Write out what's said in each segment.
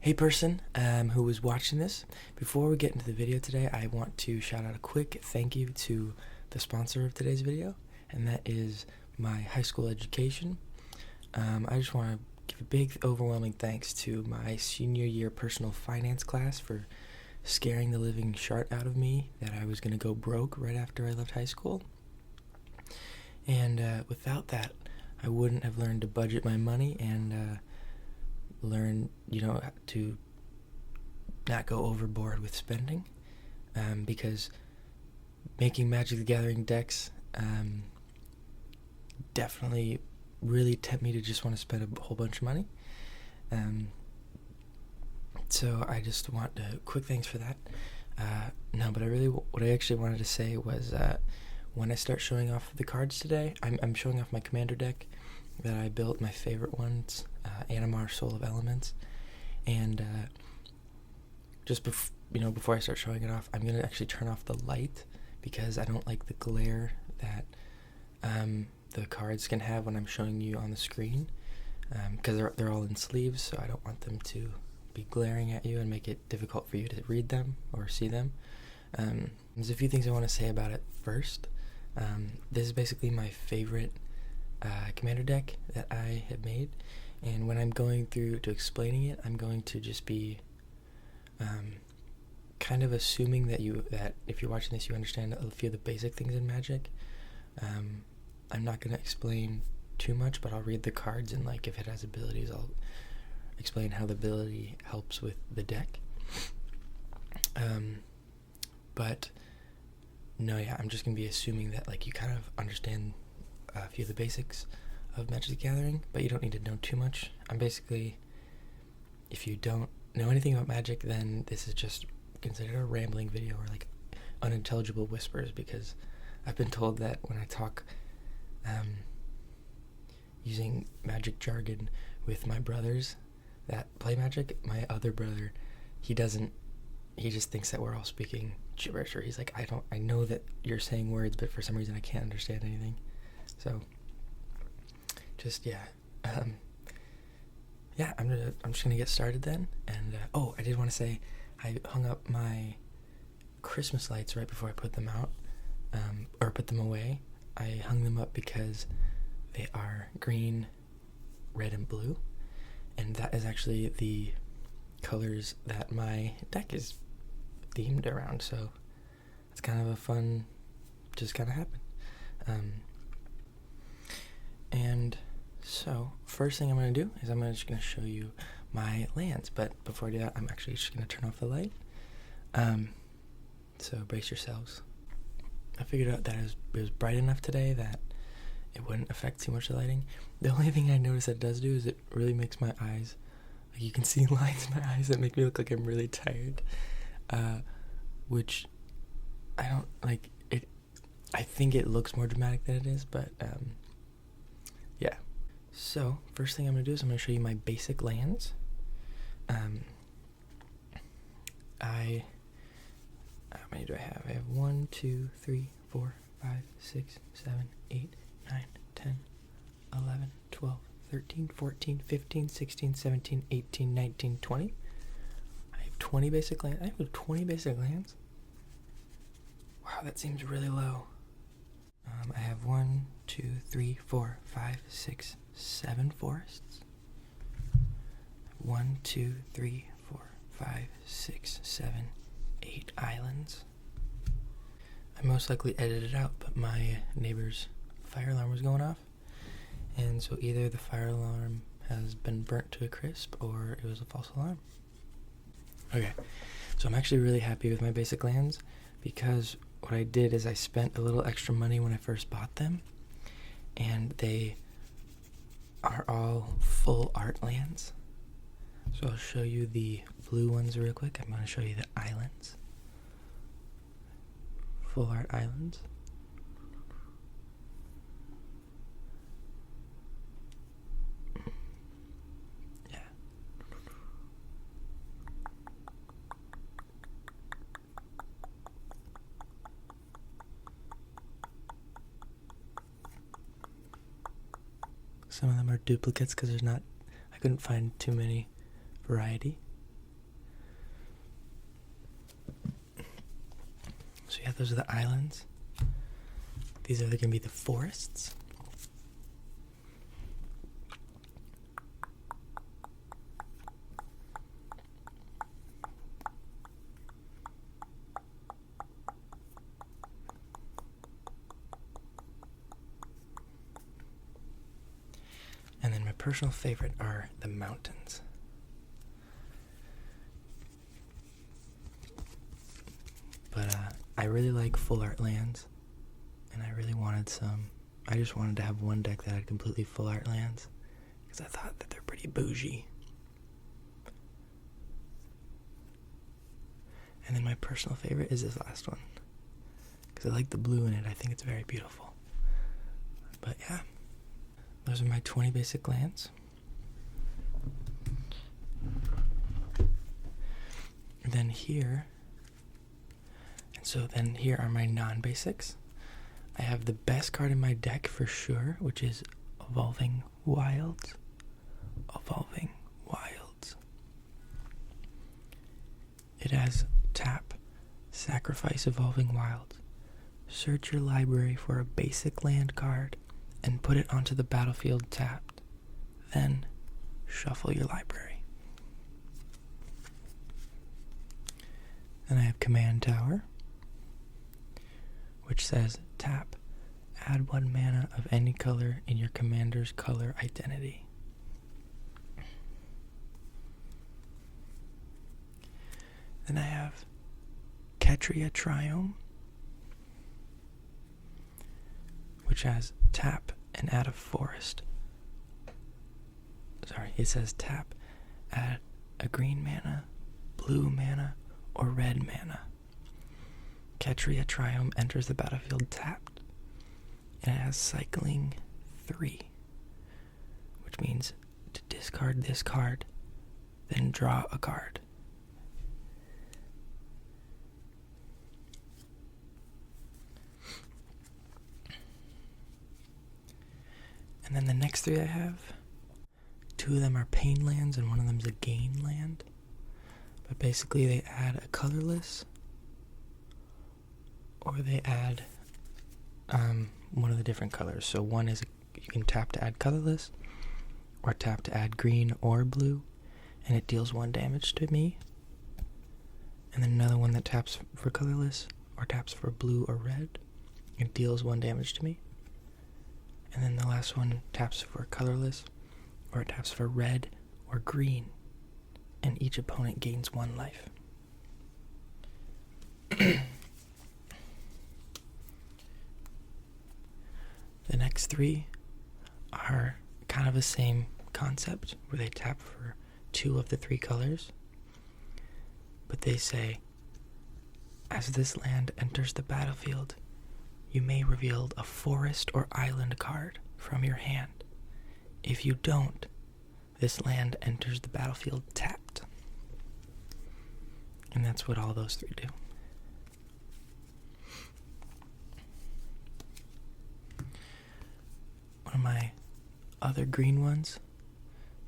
Hey person who was watching this, before we get into the video today, I want to shout out a quick thank you to the sponsor of today's video, and that is my high school education. I just want to give a big, overwhelming thanks to my senior year personal finance class for scaring the living shart out of me that I was going to go broke right after I left high school. And without that, I wouldn't have learned to budget my money and learn, to not go overboard with spending, because making Magic the Gathering decks definitely really tempt me to just want to spend a whole bunch of money. So I just want a quick thanks for that. What I actually wanted to say was when I start showing off the cards today, I'm showing off my commander deck that I built, my favorite ones, Animar Soul of Elements, and just before I start showing it off, I'm going to actually turn off the light because I don't like the glare that the cards can have when I'm showing you on the screen, because they're all in sleeves, so I don't want them to be glaring at you and make it difficult for you to read them or see them. There's a few things I want to say about it first. This is basically my favorite commander deck that I have made, and when I'm going through to explaining it, I'm going to just be kind of assuming that if you're watching this, you understand a few of the basic things in Magic. I'm not going to explain too much, but I'll read the cards, and if it has abilities, I'll explain how the ability helps with the deck. I'm just going to be assuming that you kind of understand a few of the basics of Magic the Gathering, but you don't need to know too much. If you don't know anything about Magic, then this is just considered a rambling video or unintelligible whispers, because I've been told that when I talk using Magic jargon with my brothers that play Magic, my other brother, he just thinks that we're all speaking gibberish, or he's like, I know that you're saying words, but for some reason I can't understand anything. So, I'm just gonna get started then. And I did want to say, I hung up my Christmas lights right before I put them out, or put them away. I hung them up because they are green, red, and blue, and that is actually the colors that my deck is themed around. So it's kind of a fun, just kind of happened. And so, first thing I'm going to do is I'm just going to show you my lands. But before I do that, I'm actually just going to turn off the light. So brace yourselves. I figured out that it was bright enough today that it wouldn't affect too much of the lighting. The only thing I notice that it does do is it really makes my eyes, you can see lines in my eyes that make me look like I'm really tired. Which I don't like it. I think it looks more dramatic than it is, but yeah. So first thing I'm gonna do is I'm gonna show you my basic lands. How many do I have? I have 1, 2, 3, 4, 5, 6, 7, 8, 9, 10, 11, 12, 13, 14, 15, 16, 17, 18, 19, 20. I have 20 basic lands. I have 20 basic lands? Wow, that seems really low. I have 1, 2, 3, 4, 5, 6, 7 forests. 1, 2, 3, 4, 5, 6, 7, 8 islands. I most likely edited it out, but my neighbor's fire alarm was going off, and so either the fire alarm has been burnt to a crisp or it was a false alarm. Okay, so I'm actually really happy with my basic lands, because what I did is I spent a little extra money when I first bought them, and they are all full art lands. So I'll show you the blue ones real quick. I'm going to show you the islands. Full art islands. Yeah. Some of them are duplicates because I couldn't find too many variety. Yeah, those are the islands. These are going to be the forests. And then my personal favorite are the mountains. But I really like full art lands, and I really wanted some. I just wanted to have one deck that had completely full art lands, because I thought that they're pretty bougie. And then my personal favorite is this last one, because I like the blue in it. I think it's very beautiful. But yeah, those are my 20 basic lands. And then here are my non-basics. I have the best card in my deck for sure, which is Evolving Wilds. Evolving Wilds. It has tap, sacrifice Evolving Wilds. Search your library for a basic land card and put it onto the battlefield tapped. Then shuffle your library. Then I have Command Tower, which says tap, add 1 mana of any color in your commander's color identity. Then I have Ketria Triome, which has tap and add a forest. It says tap, add a green mana, blue mana, or red mana. Ketria Triome enters the battlefield tapped, and it has cycling 3, which means to discard this card, then draw a card. And then the next 3 I have, 2 of them are pain lands and one of them is a gain land. But basically they add a colorless, or they add one of the different colors. So one is you can tap to add colorless, or tap to add green or blue, and it deals 1 damage to me. And then another one that taps for colorless, or taps for blue or red, it deals 1 damage to me. And then the last one taps for colorless, or it taps for red or green, and each opponent gains 1 life. The next 3 are kind of the same concept, where they tap for 2 of the 3 colors, but they say, as this land enters the battlefield, you may reveal a forest or island card from your hand. If you don't, this land enters the battlefield tapped. And that's what all those 3 do. One of my other green ones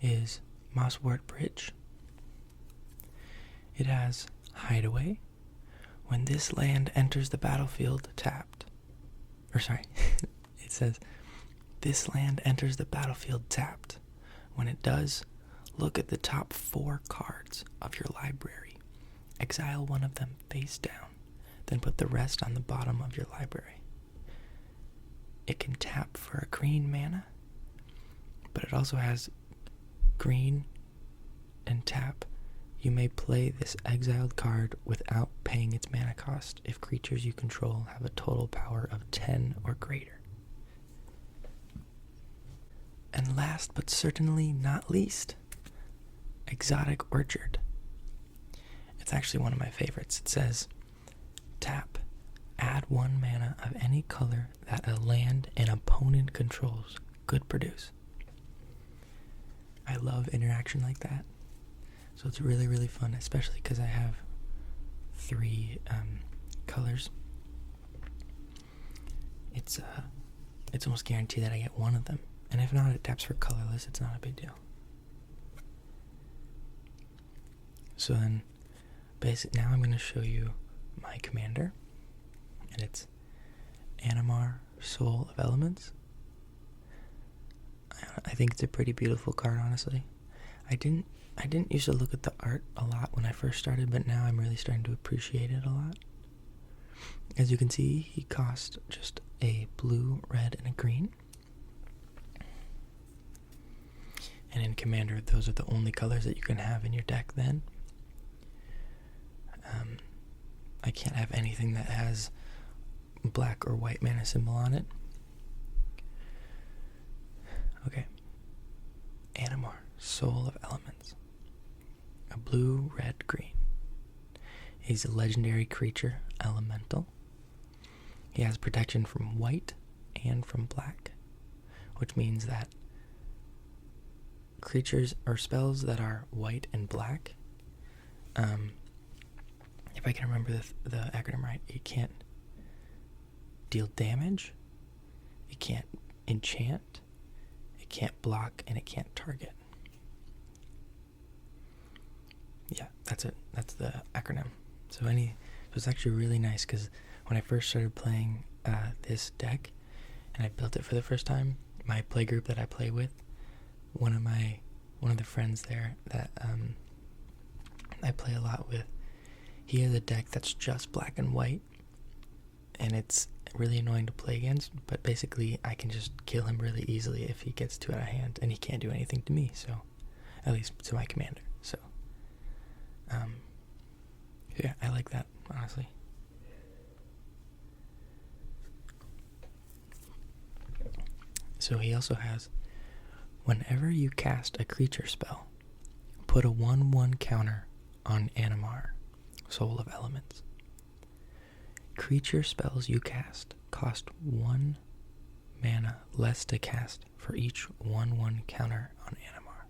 is Mosswort Bridge. It has Hideaway. When this land enters the battlefield tapped. It says, this land enters the battlefield tapped. When it does, look at the top 4 cards of your library. Exile 1 of them face down, then put the rest on the bottom of your library. It can tap for a green mana, but it also has green and tap. You may play this exiled card without paying its mana cost if creatures you control have a total power of 10 or greater. And last but certainly not least, Exotic Orchard. It's actually one of my favorites. It says, tap, add 1 mana of any color that a land an opponent controls could produce. I love interaction like that. So it's really, really fun, especially because I have 3 colors. It's almost guaranteed that I get 1 of them. And if not, it taps for colorless. It's not a big deal. So then, now I'm going to show you my commander. and it's Animar, Soul of Elements. I think it's a pretty beautiful card, honestly. I didn't used to look at the art a lot when I first started, but now I'm really starting to appreciate it a lot. As you can see, he cost just a blue, red, and a green. And in Commander, those are the only colors that you can have in your deck then. I can't have anything that has black or white mana symbol on it. Okay. Animar, Soul of Elements. A blue, red, green. He's a legendary creature, elemental. He has protection from white and from black, which means that creatures or spells that are white and black, if I can remember the acronym right, it can't deal damage, it can't enchant, it can't block, and it can't target. Yeah, that's it. That's the acronym. So it's actually really nice because when I first started playing this deck and I built it for the first time, my play group that I play with, one of the friends there that I play a lot with, he has a deck that's just black and white, and it's really annoying to play against, but basically I can just kill him really easily if he gets too out of hand, and he can't do anything to me, so at least to my commander. So yeah, I like that, honestly. So he also has, whenever you cast a creature spell, put a 1/1 counter on Animar, Soul of Elements. Creature spells you cast cost 1 mana less to cast for each 1/1 counter on Animar.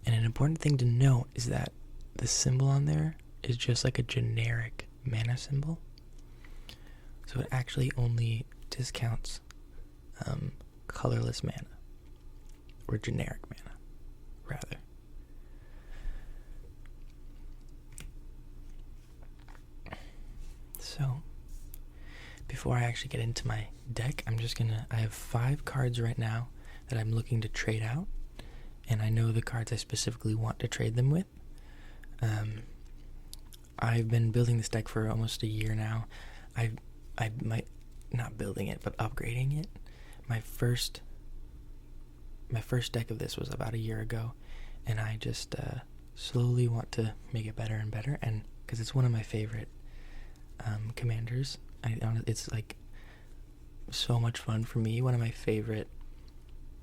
And an important thing to note is that the symbol on there is just like a generic mana symbol. So it actually only discounts colorless mana, or generic mana, rather. So, before I actually get into my deck, I have 5 cards right now that I'm looking to trade out, and I know the cards I specifically want to trade them with. I've been building this deck for almost a year now. I might not building it, but upgrading it. My first deck of this was about a year ago, and I just slowly want to make it better and better, and because it's one of my favorite commanders. It's like so much fun for me. One of my favorite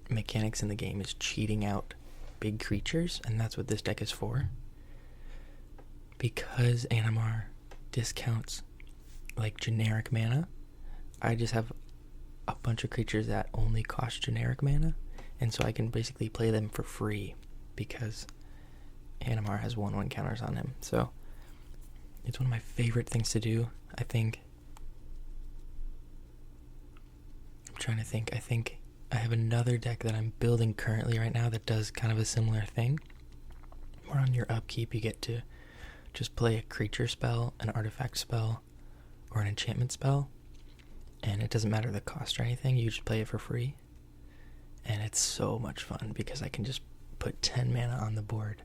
mechanics in the game is cheating out big creatures, and that's what this deck is for. Because Animar discounts like generic mana, I just have a bunch of creatures that only cost generic mana, and so I can basically play them for free because Animar has 1/1 counters on him. So it's one of my favorite things to do. I think I have another deck that I'm building currently right now that does kind of a similar thing, where on your upkeep you get to just play a creature spell, an artifact spell, or an enchantment spell, and it doesn't matter the cost or anything, you just play it for free. And it's so much fun because I can just put 10 mana on the board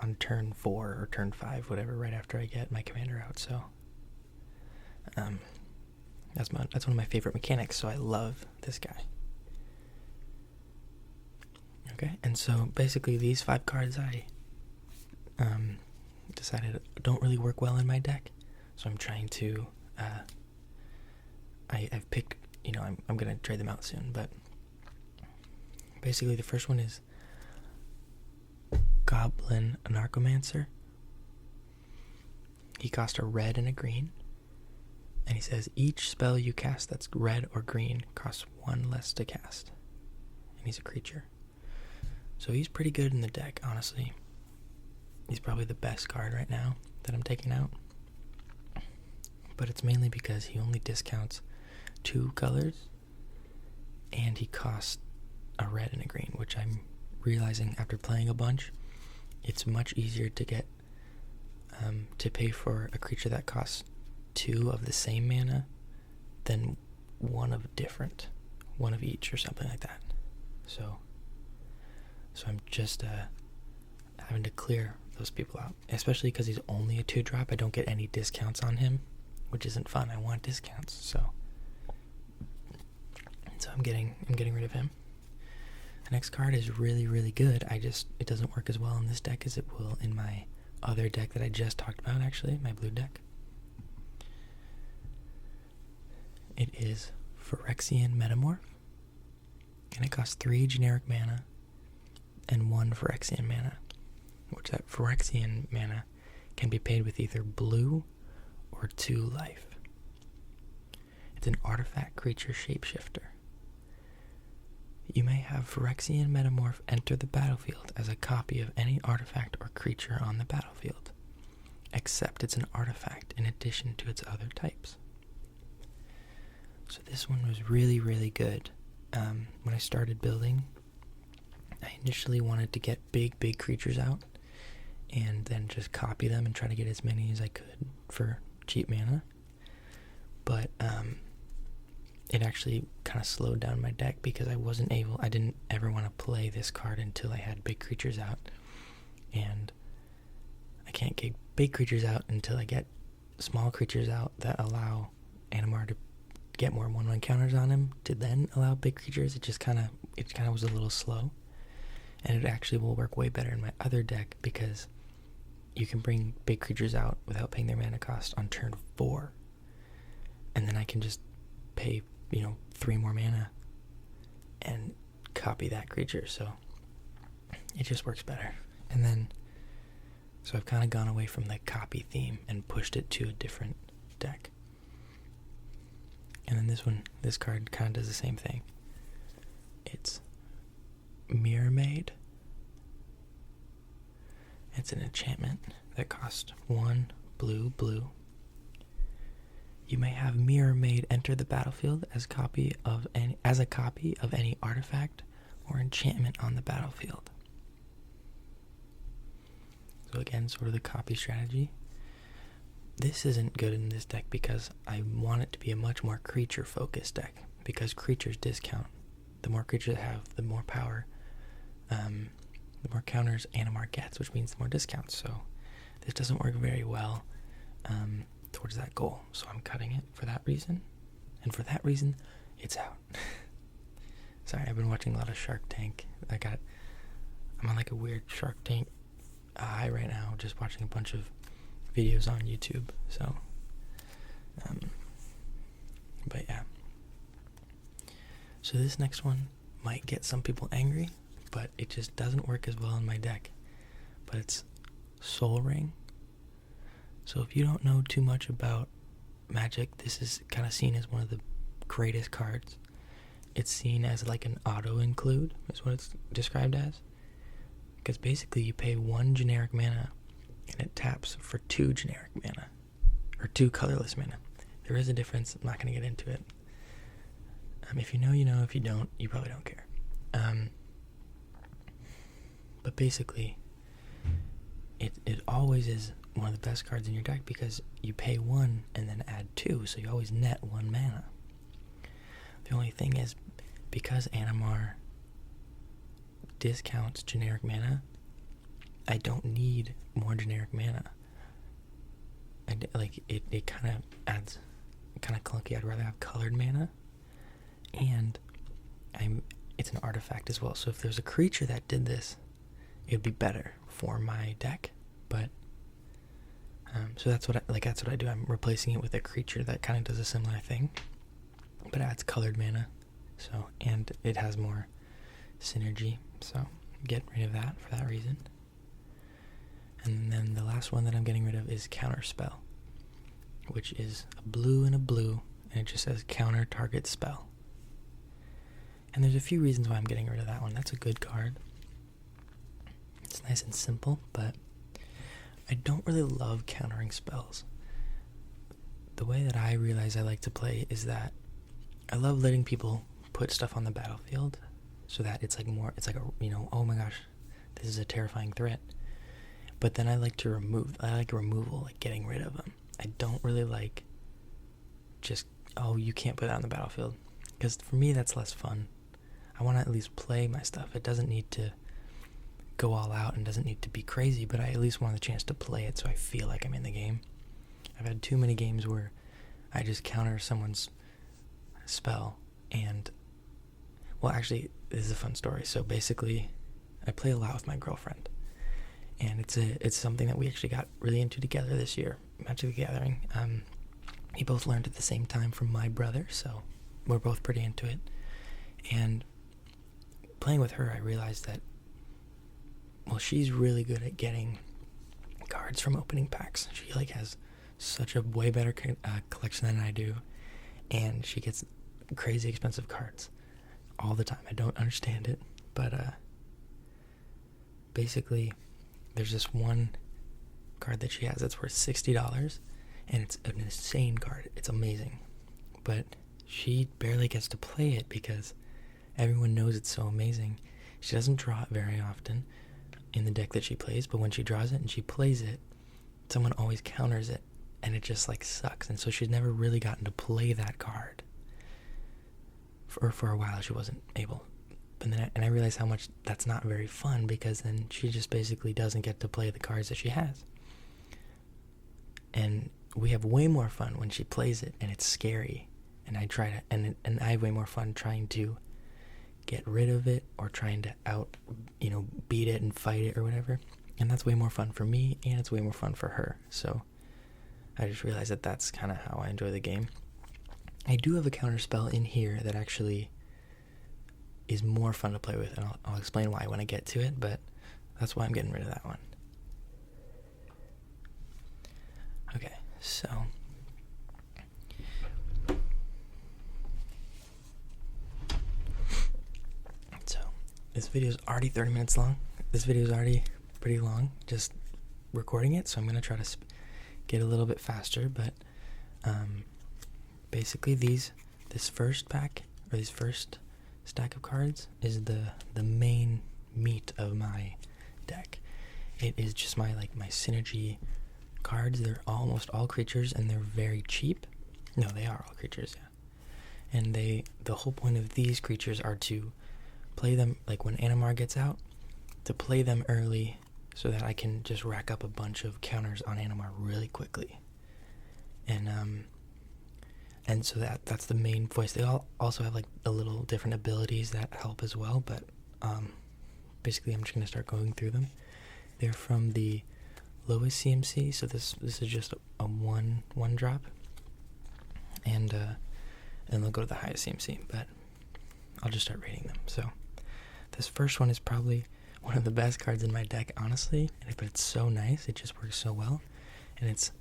on turn 4 or turn 5, whatever, right after I get my commander out. So that's one of my favorite mechanics, so I love this guy. Okay, and so basically these 5 cards I decided don't really work well in my deck, so I'm trying to I've picked, I'm gonna trade them out soon, but basically the first one is Goblin Narcomancer. He costs a red and a green, and he says each spell you cast that's red or green costs 1 less to cast, and he's a creature. So he's pretty good in the deck, honestly. He's probably the best card right now that I'm taking out, but it's mainly because he only discounts 2 colors, and he costs a red and a green, which I'm realizing after playing a bunch, it's much easier to get to pay for a creature that costs 2 of the same mana, then 1 of different, 1 of each or something like that. So I'm just having to clear those people out, especially because he's only a 2-drop. I don't get any discounts on him, which isn't fun. I want discounts, so I'm getting rid of him. The next card is really, really good. It doesn't work as well in this deck as it will in my other deck that I just talked about, actually, my blue deck. It is Phyrexian Metamorph, and it costs 3 generic mana and 1 Phyrexian mana, which that Phyrexian mana can be paid with either blue or 2 life. It's an artifact creature shapeshifter. You may have Phyrexian Metamorph enter the battlefield as a copy of any artifact or creature on the battlefield, except it's an artifact in addition to its other types. So this one was really, really good. When I started building, I initially wanted to get big creatures out and then just copy them and try to get as many as I could for cheap mana. But it actually kind of slowed down my deck because I didn't ever want to play this card until I had big creatures out. And I can't get big creatures out until I get small creatures out that allow Animar to get more 1/1 counters on him to then allow big creatures. It kind of was a little slow. And it actually will work way better in my other deck because you can bring big creatures out without paying their mana cost on turn 4. And then I can just pay 3 more mana and copy that creature, so it just works better. And then, so I've kind of gone away from the copy theme and pushed it to a different deck. And then this card kind of does the same thing. It's Mirror Maid. It's an enchantment that costs 1 blue. You may have Mirror Maid enter the battlefield as a copy of any artifact or enchantment on the battlefield. So again, sort of the copy strategy. This isn't good in this deck because I want it to be a much more creature-focused deck, because creatures discount. The more creatures I have, the more power, the more counters Animar gets, which means the more discounts. So this doesn't work very well towards that goal. So I'm cutting it for that reason. And for that reason, it's out. Sorry, I've been watching a lot of Shark Tank. I'm on like a weird Shark Tank high right now, just watching a bunch of videos on YouTube. So, but yeah. So this next one might get some people angry, but it just doesn't work as well in my deck. But it's Soul Ring. So if you don't know too much about Magic, this is kind of seen as one of the greatest cards. It's seen as like an auto-include, is what it's described as. Because basically you pay 1 generic mana, and it taps for 2 generic mana. Or 2 colorless mana. There is a difference, I'm not going to get into it. If you know, you know. If you don't, you probably don't care. But basically, it always is one of the best cards in your deck because you pay 1 and then add 2, so you always net 1 mana. The only thing is, because Animar discounts generic mana, I don't need more generic mana. It kind of adds kind of clunky. I'd rather have colored mana, and it's an artifact as well. So if there's a creature that did this, it would be better for my deck. But so that's what I do. I'm replacing it with a creature that kind of does a similar thing, but adds colored mana. So, and it has more synergy. So get rid of that for that reason. And then the last one that I'm getting rid of is Counterspell, which is a blue and a blue, and it just says counter target spell. And there's a few reasons why I'm getting rid of that one. That's a good card. It's nice and simple, but I don't really love countering spells. The way that I realize I like to play is that I love letting people put stuff on the battlefield so that it's like oh my gosh, this is a terrifying threat. But then I like removal, like getting rid of them. I don't really like just, oh, you can't put that on the battlefield. Because for me, that's less fun. I want to at least play my stuff. It doesn't need to go all out and doesn't need to be crazy, but I at least want the chance to play it so I feel like I'm in the game. I've had too many games where I just counter someone's spell and, well, actually, this is a fun story. So basically, I play a lot with my girlfriend, and it's something that we actually got really into together this year, Magic the Gathering. We both learned at the same time from my brother, so we're both pretty into it. And playing with her, I realized that, well, she's really good at getting cards from opening packs. She has such a way better collection than I do, and she gets crazy expensive cards all the time. I don't understand it, but basically, there's this one card that she has that's worth $60, and it's an insane card. It's amazing, but she barely gets to play it because everyone knows it's so amazing. She doesn't draw it very often in the deck that she plays, but when she draws it and she plays it, someone always counters it, and it just sucks. And so she's never really gotten to play that card. For a while she wasn't able. And I realized how much that's not very fun, because then she just basically doesn't get to play the cards that she has. And we have way more fun when she plays it and it's scary. And I try to and I have way more fun trying to get rid of it or trying to beat it and fight it or whatever. And that's way more fun for me, and it's way more fun for her. So I just realized that that's kind of how I enjoy the game. I do have a counter spell in here that actually is more fun to play with, and I'll explain why when I get to it, but that's why I'm getting rid of that one. Okay, so this video is already 30 minutes long. This video is already pretty long, just recording it, so I'm going to try to get a little bit faster, but basically this first pack, or this first stack of cards, is the main meat of my deck. It is just my synergy cards. They're almost all creatures, and they're very cheap. No, they are all creatures, yeah. And the whole point of these creatures are to play them, when Animar gets out, to play them early so that I can just rack up a bunch of counters on Animar really quickly. And so that's the main voice. They all also have a little different abilities that help as well, but basically I'm just going to start going through them. They're from the lowest CMC, so this is just a one drop, and they'll go to the highest CMC, but I'll just start rating them. So this first one is probably one of the best cards in my deck, honestly, but it's so nice. It just works so well, and it's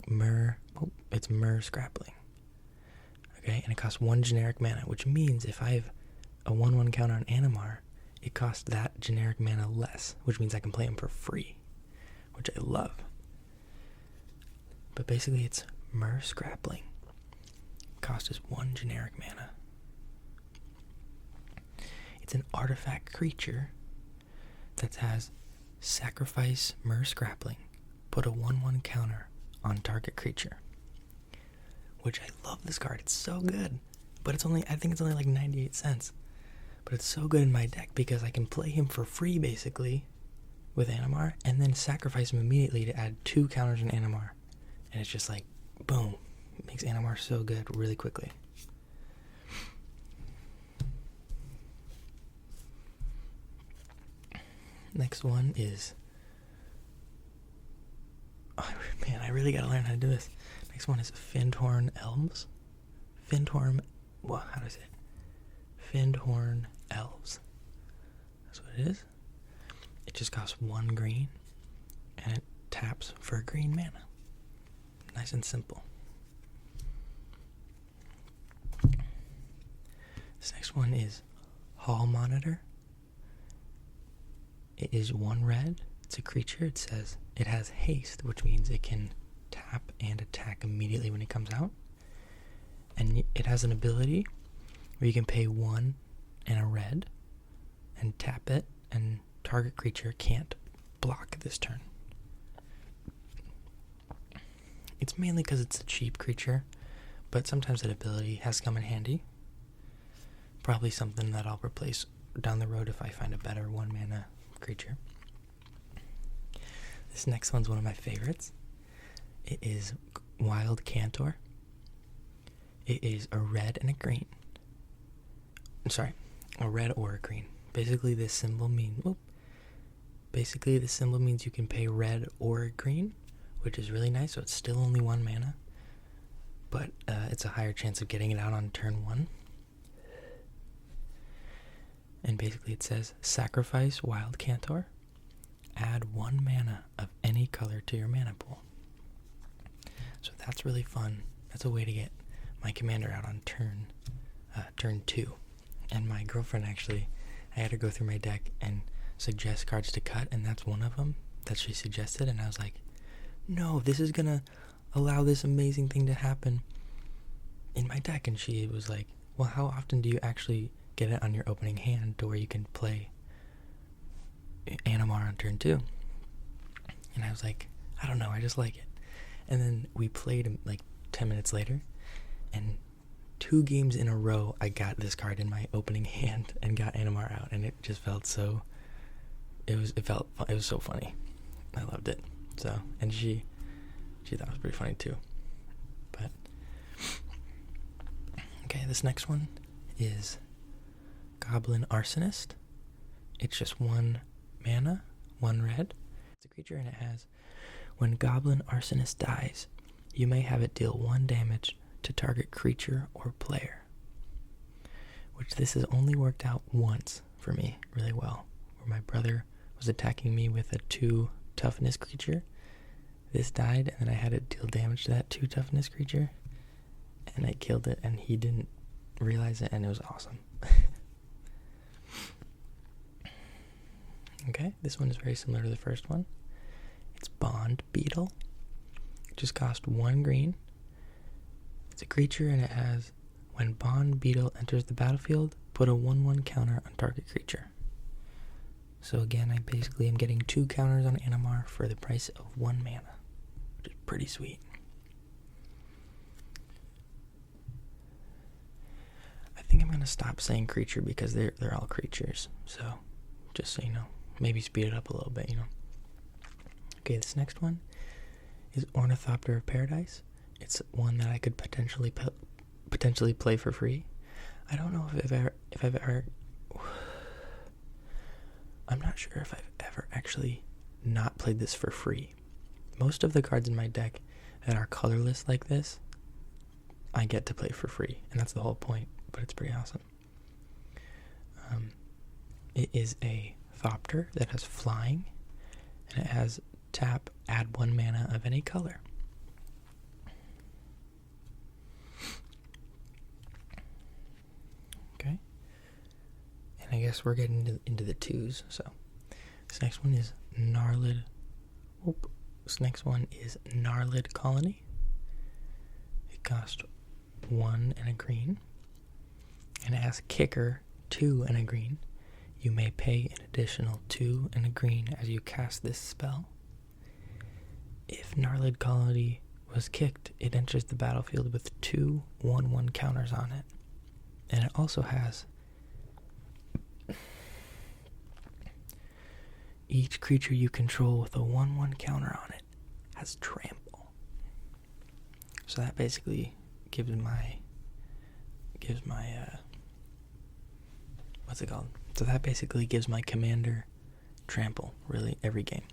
Myr Scrappling. Okay, and it costs 1 generic mana, which means if I have a 1/1 counter on Animar, it costs that generic mana less, which means I can play him for free, which I love. But basically it's Myr Scrappling. Cost is 1 generic mana. It's an artifact creature that has sacrifice Myr Scrappling, put a 1/1 counter on target creature. Which I love this card. It's so good. But I think it's only 98 cents. But it's so good in my deck because I can play him for free basically with Animar, and then sacrifice him immediately to add 2 counters on Animar. And it's just boom. It makes Animar so good really quickly. Next one is... oh, man, I really gotta learn how to do this. Next one is Fyndhorn Elves. How do I say it? Fyndhorn Elves. That's what it is. It just costs 1 green, and it taps for a green mana. Nice and simple. This next one is Hall Monitor. It is 1 red. It's a creature. It says it has haste, which means it can tap and attack immediately when it comes out. And it has an ability where you can pay 1 and a red and tap it, and target creature can't block this turn. It's mainly because it's a cheap creature, but sometimes that ability has come in handy. Probably something that I'll replace down the road if I find a better 1-mana creature. This next one's one of my favorites. It is Wild Cantor. It is a red and a green. I'm sorry, a red or a green. Basically, this symbol means you can pay red or green, which is really nice. So it's still only 1 mana, but it's a higher chance of getting it out on turn 1. And basically, it says sacrifice Wild Cantor. Add 1 mana of any color to your mana pool. So that's really fun. That's a way to get my commander out on turn 2. And my girlfriend actually, I had her go through my deck and suggest cards to cut, and that's one of them that she suggested. And I was like, no, this is gonna allow this amazing thing to happen in my deck. And she was like, well, how often do you actually get it on your opening hand to where you can play Animar on turn 2? And I was like, I don't know, I just like it. And then we played like 10 minutes later, and 2 games in a row I got this card in my opening hand and got Animar out, and it just felt so, it was so funny. I loved it. So, and she thought it was pretty funny too. But okay, this next one is Goblin Arsonist. It's just 1 mana, 1 red. It's a creature, and it has, when Goblin Arsonist dies, you may have it deal 1 damage to target creature or player. Which this has only worked out once for me really well, where my brother was attacking me with a 2 toughness creature. This died, and then I had to deal damage to that 2 toughness creature, and I killed it, and he didn't realize it, and it was awesome. Okay, this one is very similar to the first one. It's Bond Beetle. It just cost 1 green. It's a creature, and it has, when Bond Beetle enters the battlefield, put a 1/1 counter on target creature. So again, I basically am getting 2 counters on Animar for the price of 1 mana, which is pretty sweet. I think I'm going to stop saying creature because they're all creatures. So, just so you know, maybe speed it up a little bit, you know. Okay, this next one is Ornithopter of Paradise. It's one that I could potentially play for free. I don't know if I've ever I'm not sure if I've ever actually not played this for free. Most of the cards in my deck that are colorless like this, I get to play for free, and that's the whole point, but it's pretty awesome. It is a Thopter that has flying, and it has tap, add 1 mana of any color. Okay. And I guess we're getting into the 2s, so this next one is Gnarlid. This next one is Gnarlid Colony. It costs 1 and a green, and it has Kicker, 2 and a green. You may pay an additional 2 and a green as you cast this spell. If Gnarlid Colony was kicked, it enters the battlefield with 2 1/1 counters on it. And it also has each creature you control with a 1/1 counter on it has trample. So that basically gives my what's it called? So that basically gives my commander trample, really, every game.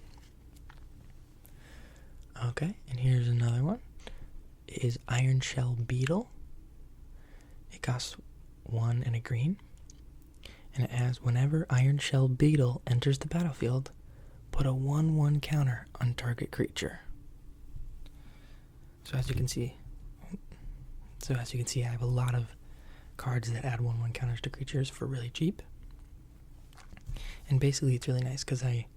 Okay, and here's another one. It is Iron Shell Beetle. It costs 1 and a green. And it has, whenever Iron Shell Beetle enters the battlefield, put a 1/1 counter on target creature. So as you can see, I have a lot of cards that add 1/1 counters to creatures for really cheap. And basically it's really nice because I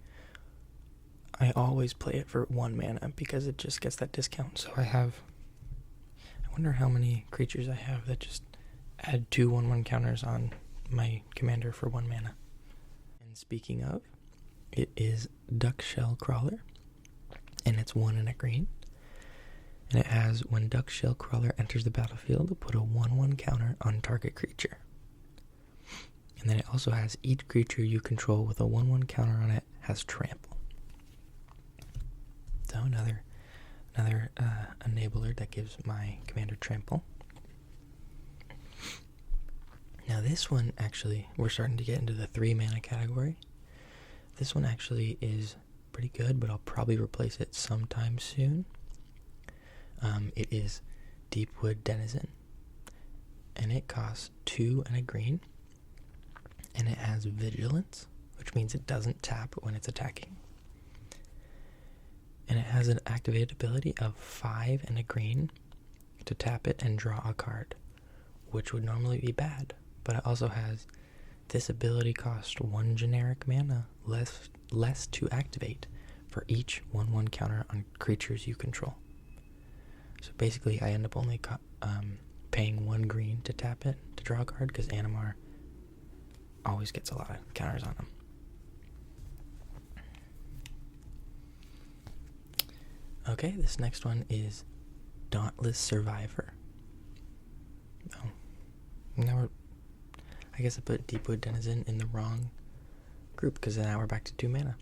always play it for 1 mana because it just gets that discount. So I wonder how many creatures I have that just add 2 1/1 counters on my commander for 1 mana. And speaking of, it is Duck Shell Crawler, and it's 1 and a green. And it has, when Duck Shell Crawler enters the battlefield, put a 1/1 counter on target creature. And then it also has, each creature you control with a 1/1 counter on it has trample. So another enabler that gives my commander trample. Now this one, actually, we're starting to get into the 3 mana category. This one actually is pretty good, but I'll probably replace it sometime soon. It is Deepwood Denizen, and it costs 2 and a green, and it has Vigilance, which means it doesn't tap when it's attacking. And it has an activated ability of 5 and a green to tap it and draw a card, which would normally be bad. But it also has, this ability costs 1 generic mana less to activate for each 1/1 counter on creatures you control. So basically, I end up only paying 1 green to tap it to draw a card, because Animar always gets a lot of counters on them. Okay, this next one is Dauntless Survivor. Oh, now I guess I put Deepwood Denizen in the wrong group, because now we're back to 2 mana.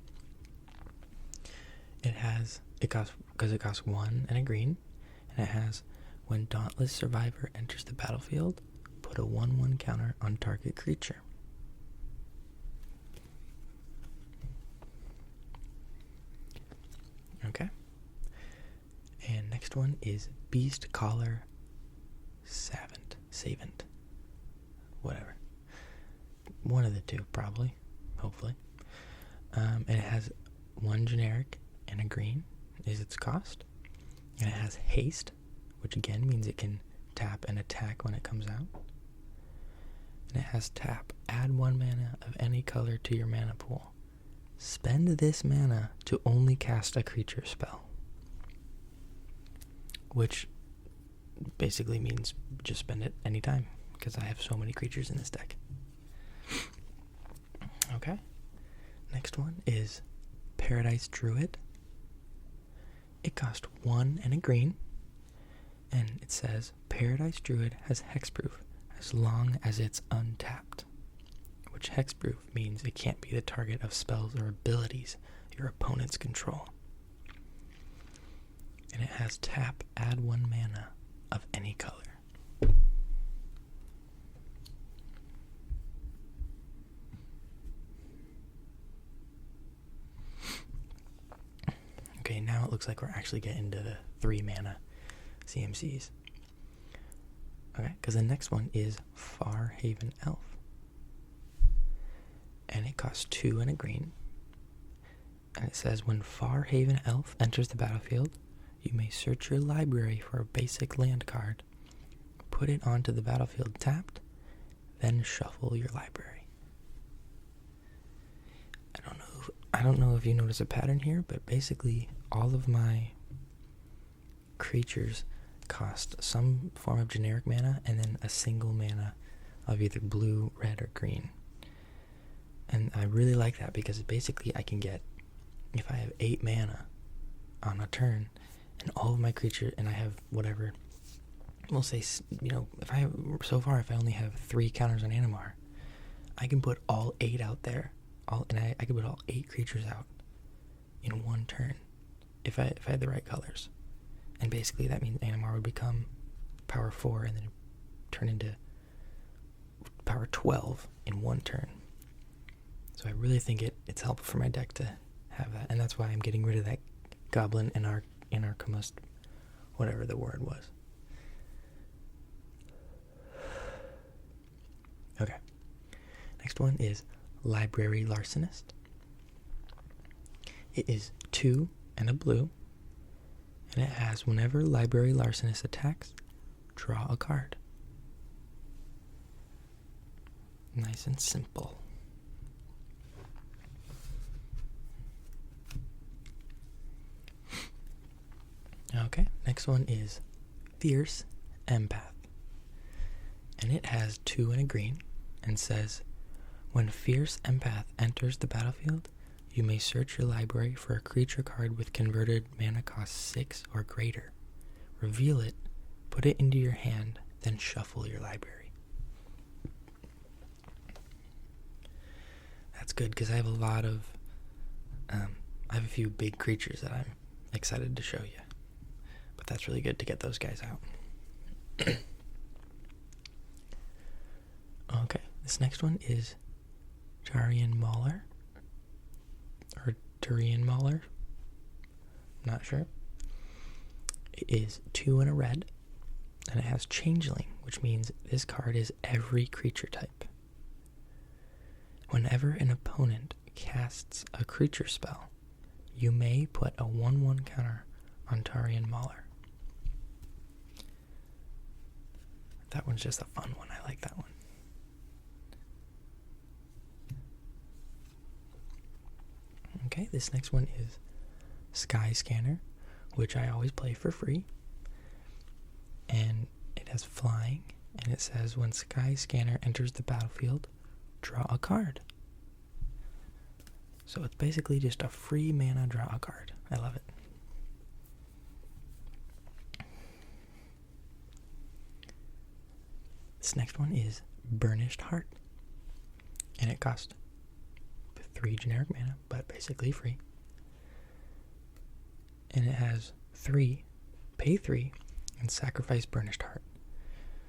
It costs 1 and a green, and it has, when Dauntless Survivor enters the battlefield, put a 1/1 counter on target creature. Okay. And next one is Beast Caller Savant. Whatever. One of the two, probably. Hopefully. And it has 1 generic and a green is its cost. And it has Haste, which again means it can tap and attack when it comes out. And it has tap, add 1 mana of any color to your mana pool. Spend this mana to only cast a creature spell. Which basically means just spend it anytime, because I have so many creatures in this deck. Okay. Next one is Paradise Druid. It costs 1 and a green, and it says Paradise Druid has hexproof as long as it's untapped, which hexproof means it can't be the target of spells or abilities your opponents control. And it has tap, add 1 mana of any color. Okay, now it looks like we're actually getting to the 3 mana CMCs. Okay, because the next one is Farhaven Elf. And it costs 2 and a green. And it says, when Farhaven Elf enters the battlefield, you may search your library for a basic land card, put it onto the battlefield tapped, then shuffle your library. I don't know if you notice a pattern here, but basically all of my creatures cost some form of generic mana and then a single mana of either blue, red, or green. And I really like that, because basically I can get, if I have 8 mana on a turn, and all of my creatures, and I have whatever, we'll say, if I only have 3 counters on Animar, I can put all 8 out there, I can put all 8 creatures out in 1 turn, if I had the right colors. And basically that means Animar would become power 4 and then turn into power 12 in 1 turn. So I really think it's helpful for my deck to have that, and that's why I'm getting rid of that goblin in our whatever the word was. Okay. Next one is Library Larcenist. It is 2 and a blue, and it has, whenever Library Larcenist attacks, draw a card. Nice and simple. Okay, next one is Fierce Empath. And it has 2 and a green, and says, when Fierce Empath enters the battlefield, you may search your library for a creature card with converted mana cost 6 or greater. reveal it, put it into your hand, then shuffle your library. That's good because I have a few big creatures that I'm excited to show you. But that's really good to get those guys out. Okay, this next one is Tarian Mauler. Or Turian Mauler. I'm not sure. It is 2 and a red, and it has Changeling, which means this card is every creature type. Whenever an opponent casts a creature spell, you may put a 1/1 counter on Tarian Mauler. That one's just a fun one. I like that one. Okay, this next one is Sky Scanner, which I always play for free. And it has flying, and it says when Sky Scanner enters the battlefield, draw a card. So it's basically just a free mana draw a card. I love it. This next one is Burnished Heart. And it costs 3 generic mana, but basically free. And it has 3, pay 3, and sacrifice Burnished Heart.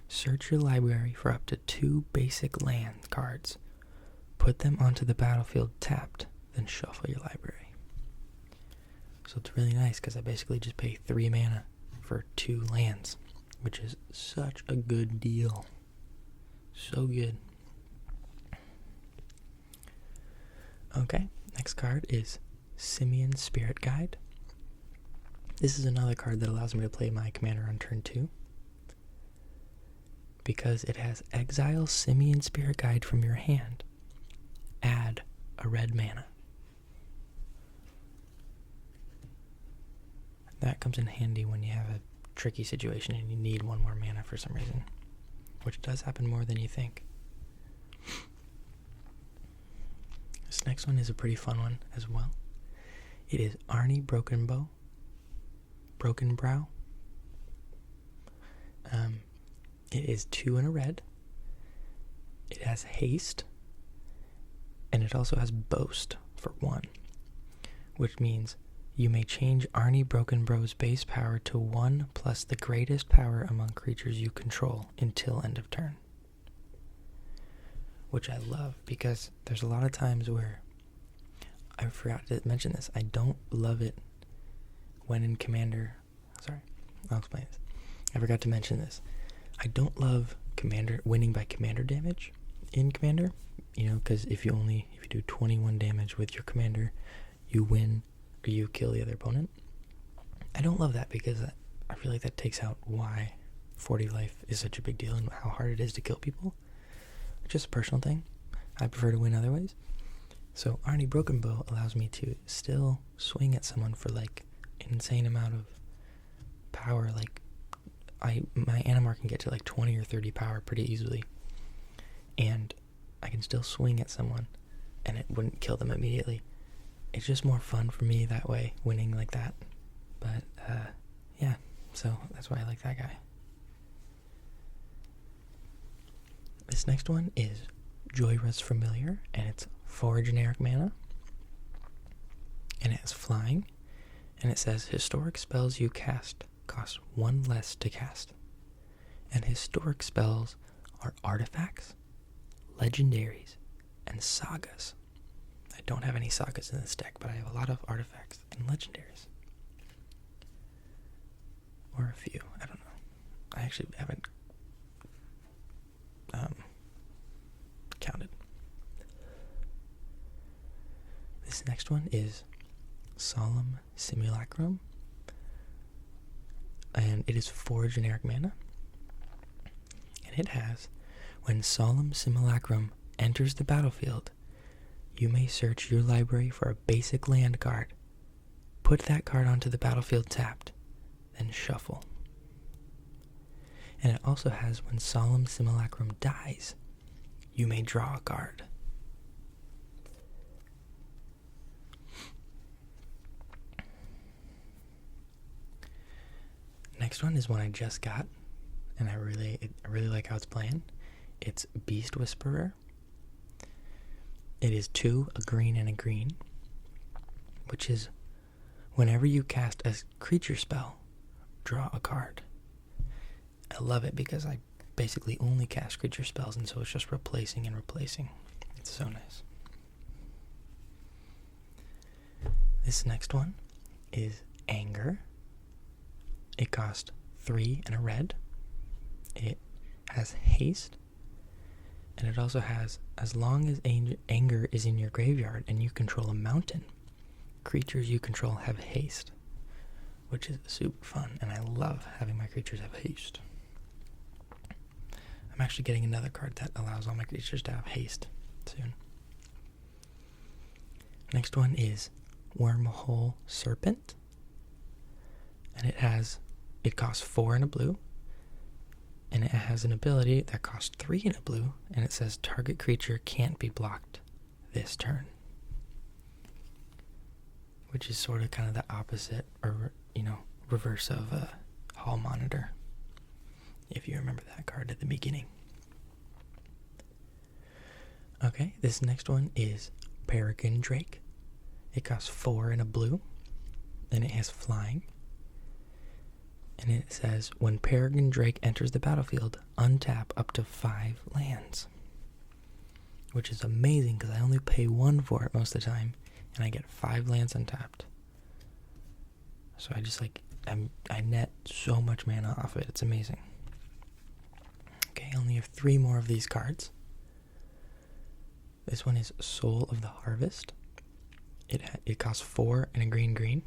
Search your library for up to 2 basic land cards. Put them onto the battlefield tapped, then shuffle your library. So it's really nice because I basically just pay 3 mana for 2 lands, which is such a good deal. So good. Okay, next card is Simian Spirit Guide. This is another card that allows me to play my commander on turn 2. Because it has exile Simian Spirit Guide from your hand. Add a red mana. That comes in handy when you have a tricky situation and you need 1 more mana for some reason. Which does happen more than you think. This next one is a pretty fun one as well. It is Arnie Broken Brow. It is 2 and a red. It has haste. And it also has boast for 1. Which means you may change Arnie Broken Brow's base power to 1 plus the greatest power among creatures you control until end of turn. Which I love because there's a lot of times where I forgot to mention this. I don't love it when in Commander. Sorry, I'll explain this. I forgot to mention this. I don't love Commander winning by commander damage in Commander. You know, because if you do 21 damage with your commander, you win or you kill the other opponent. I don't love that because I feel like that takes out why 40 life is such a big deal and how hard it is to kill people. Just a personal thing. I prefer to win other ways. So Arnie Broken Bow allows me to still swing at someone for like an insane amount of power. Like my Animar can get to like 20 or 30 power pretty easily. And I can still swing at someone and it wouldn't kill them immediately. It's just more fun for me that way, winning like that. But yeah, so that's why I like that guy. This next one is Joyrus Familiar, and it's 4 generic mana. And it has flying, and it says historic spells you cast cost 1 less to cast. And historic spells are artifacts, legendaries, and sagas. I don't have any sagas in this deck, but I have a lot of artifacts and legendaries. Or a few, I don't know. I actually haven't counted. This next one is Solemn Simulacrum, and it is 4 generic mana, and it has, when Solemn Simulacrum enters the battlefield, you may search your library for a basic land card, put that card onto the battlefield tapped, then shuffle. And it also has, when Solemn Simulacrum dies, you may draw a card. next one is one I just got, and I really like how it's playing. It's Beast Whisperer. It is 2, a green and a green, which is whenever you cast a creature spell, draw a card. I love it because I basically only cast creature spells, and so it's just replacing and replacing. It's so nice. This next one is Anger. It costs 3 and a red. It has haste. And it also has, as long as Anger is in your graveyard and you control a mountain, creatures you control have haste, which is super fun, and I love having my creatures have haste. I'm actually getting another card that allows all my creatures to have haste soon. Next one is Wormhole Serpent, and it costs 4 and a blue, and it has an ability that costs 3 and a blue, and it says target creature can't be blocked this turn, which is sort of kind of the opposite, or reverse of Hall Monitor, if you remember that card at the beginning. Okay, this next one is Peregrine Drake. It costs 4 and a blue, and it has flying. And it says, when Peregrine Drake enters the battlefield, untap up to 5 lands. Which is amazing, because I only pay 1 for it most of the time, and I get 5 lands untapped. So I just I net so much mana off it. It's amazing. Okay, I only have 3 more of these cards. This one is Soul of the Harvest. It costs 4 and a green.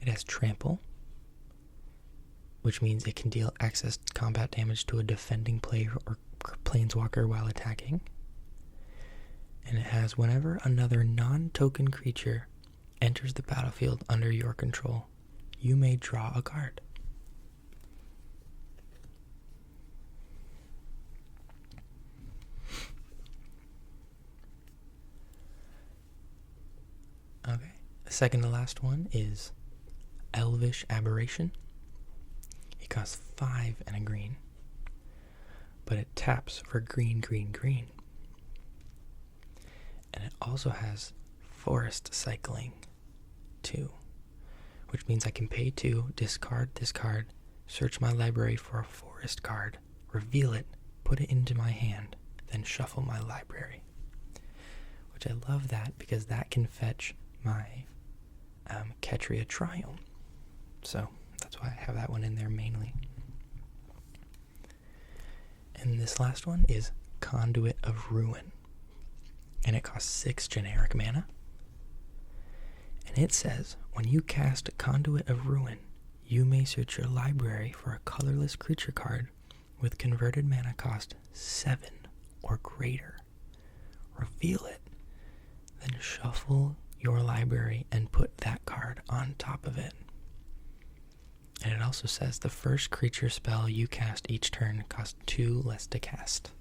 It has Trample, which means it can deal access combat damage to a defending player or planeswalker while attacking. And it has, whenever another non-token creature enters the battlefield under your control, you may draw a card. Okay, the second to last one is Elvish Aberration. It costs 5 and a green, but it taps for green. And it also has Forest Cycling 2, which means I can pay 2, discard this card, search my library for a forest card, reveal it, put it into my hand, then shuffle my library. Which I love that, because that can fetch my Ketria Triome. So that's why I have that one in there mainly. And this last one is Conduit of Ruin. And it costs 6 generic mana. And it says, when you cast Conduit of Ruin, you may search your library for a colorless creature card with converted mana cost 7 or greater. Reveal it, then shuffle your library and put that card on top of it. And it also says the first creature spell you cast each turn costs 2 less to cast.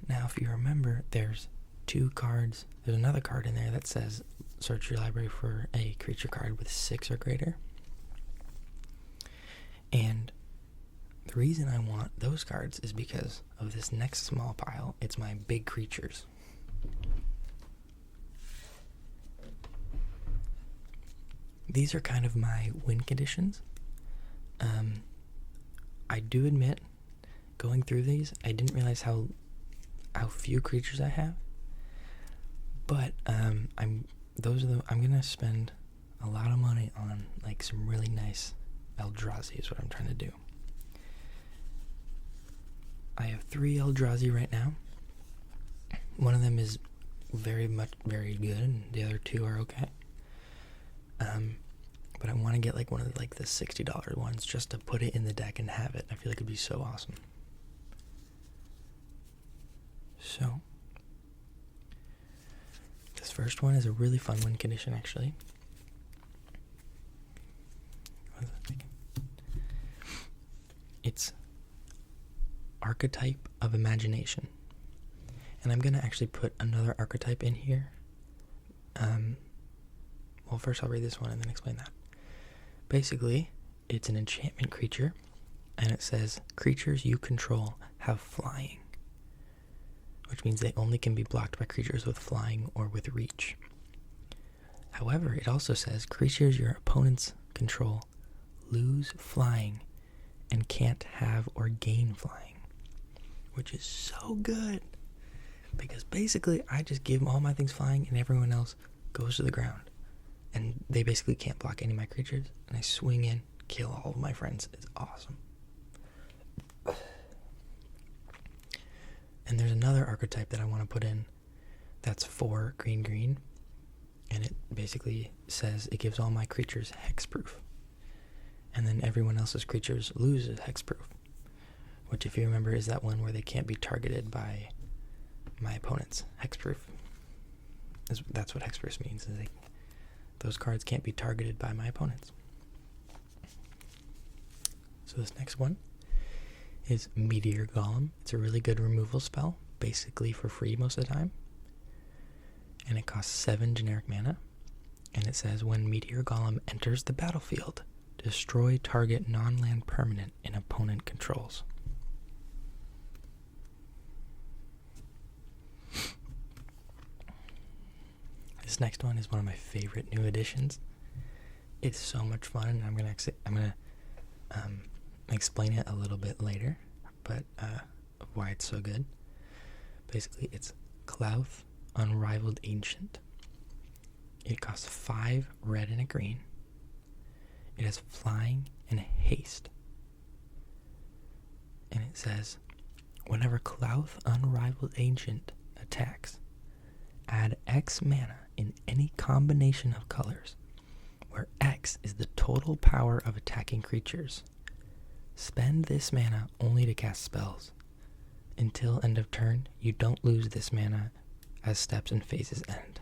Now, if you remember, there's 2 cards. There's another card in there that says search your library for a creature card with 6 or greater. And the reason I want those cards is because of this next small pile. It's my big creatures. These are kind of my win conditions. I do admit, going through these, I didn't realize how few creatures I have. But I'm gonna spend a lot of money on like some really nice Eldrazi is what I'm trying to do. I have 3 Eldrazi right now. One of them is very good, and the other 2 are okay. But I want to get like one of the $60 ones just to put it in the deck and have it. I feel like it'd be so awesome. So this first one is a really fun win condition, actually. It's Archetype of Imagination. And I'm going to actually put another archetype in here. well, first I'll read this one and then explain that. Basically, it's an enchantment creature, and it says, creatures you control have flying, which means they only can be blocked by creatures with flying or with reach. However, it also says, creatures your opponents control lose flying and can't have or gain flying, which is so good, because basically I just give all my things flying and everyone else goes to the ground, and they basically can't block any of my creatures, and I swing in, kill all of my friends. It's awesome. And there's another archetype that I want to put in that's 4 green, and it basically says it gives all my creatures hexproof, and then everyone else's creatures loses hexproof, which, if you remember, is that one where they can't be targeted by my opponents. Hexproof. That's what hexproof means. Is those cards can't be targeted by my opponents. So this next one is Meteor Golem. It's a really good removal spell, basically for free most of the time. And it costs 7 generic mana. And it says, when Meteor Golem enters the battlefield, destroy target non-land permanent an opponent controls. This next one is one of my favorite new additions. It's so much fun, and I'm gonna explain it a little bit later, but why it's so good. Basically, it's Clouth, Unrivaled Ancient. It costs 5 red and a green. It has flying and haste. And it says, whenever Clouth, Unrivaled Ancient attacks, add X mana in any combination of colors, where X is the total power of attacking creatures. Spend this mana only to cast spells. Until end of turn, you don't lose this mana as steps and phases end.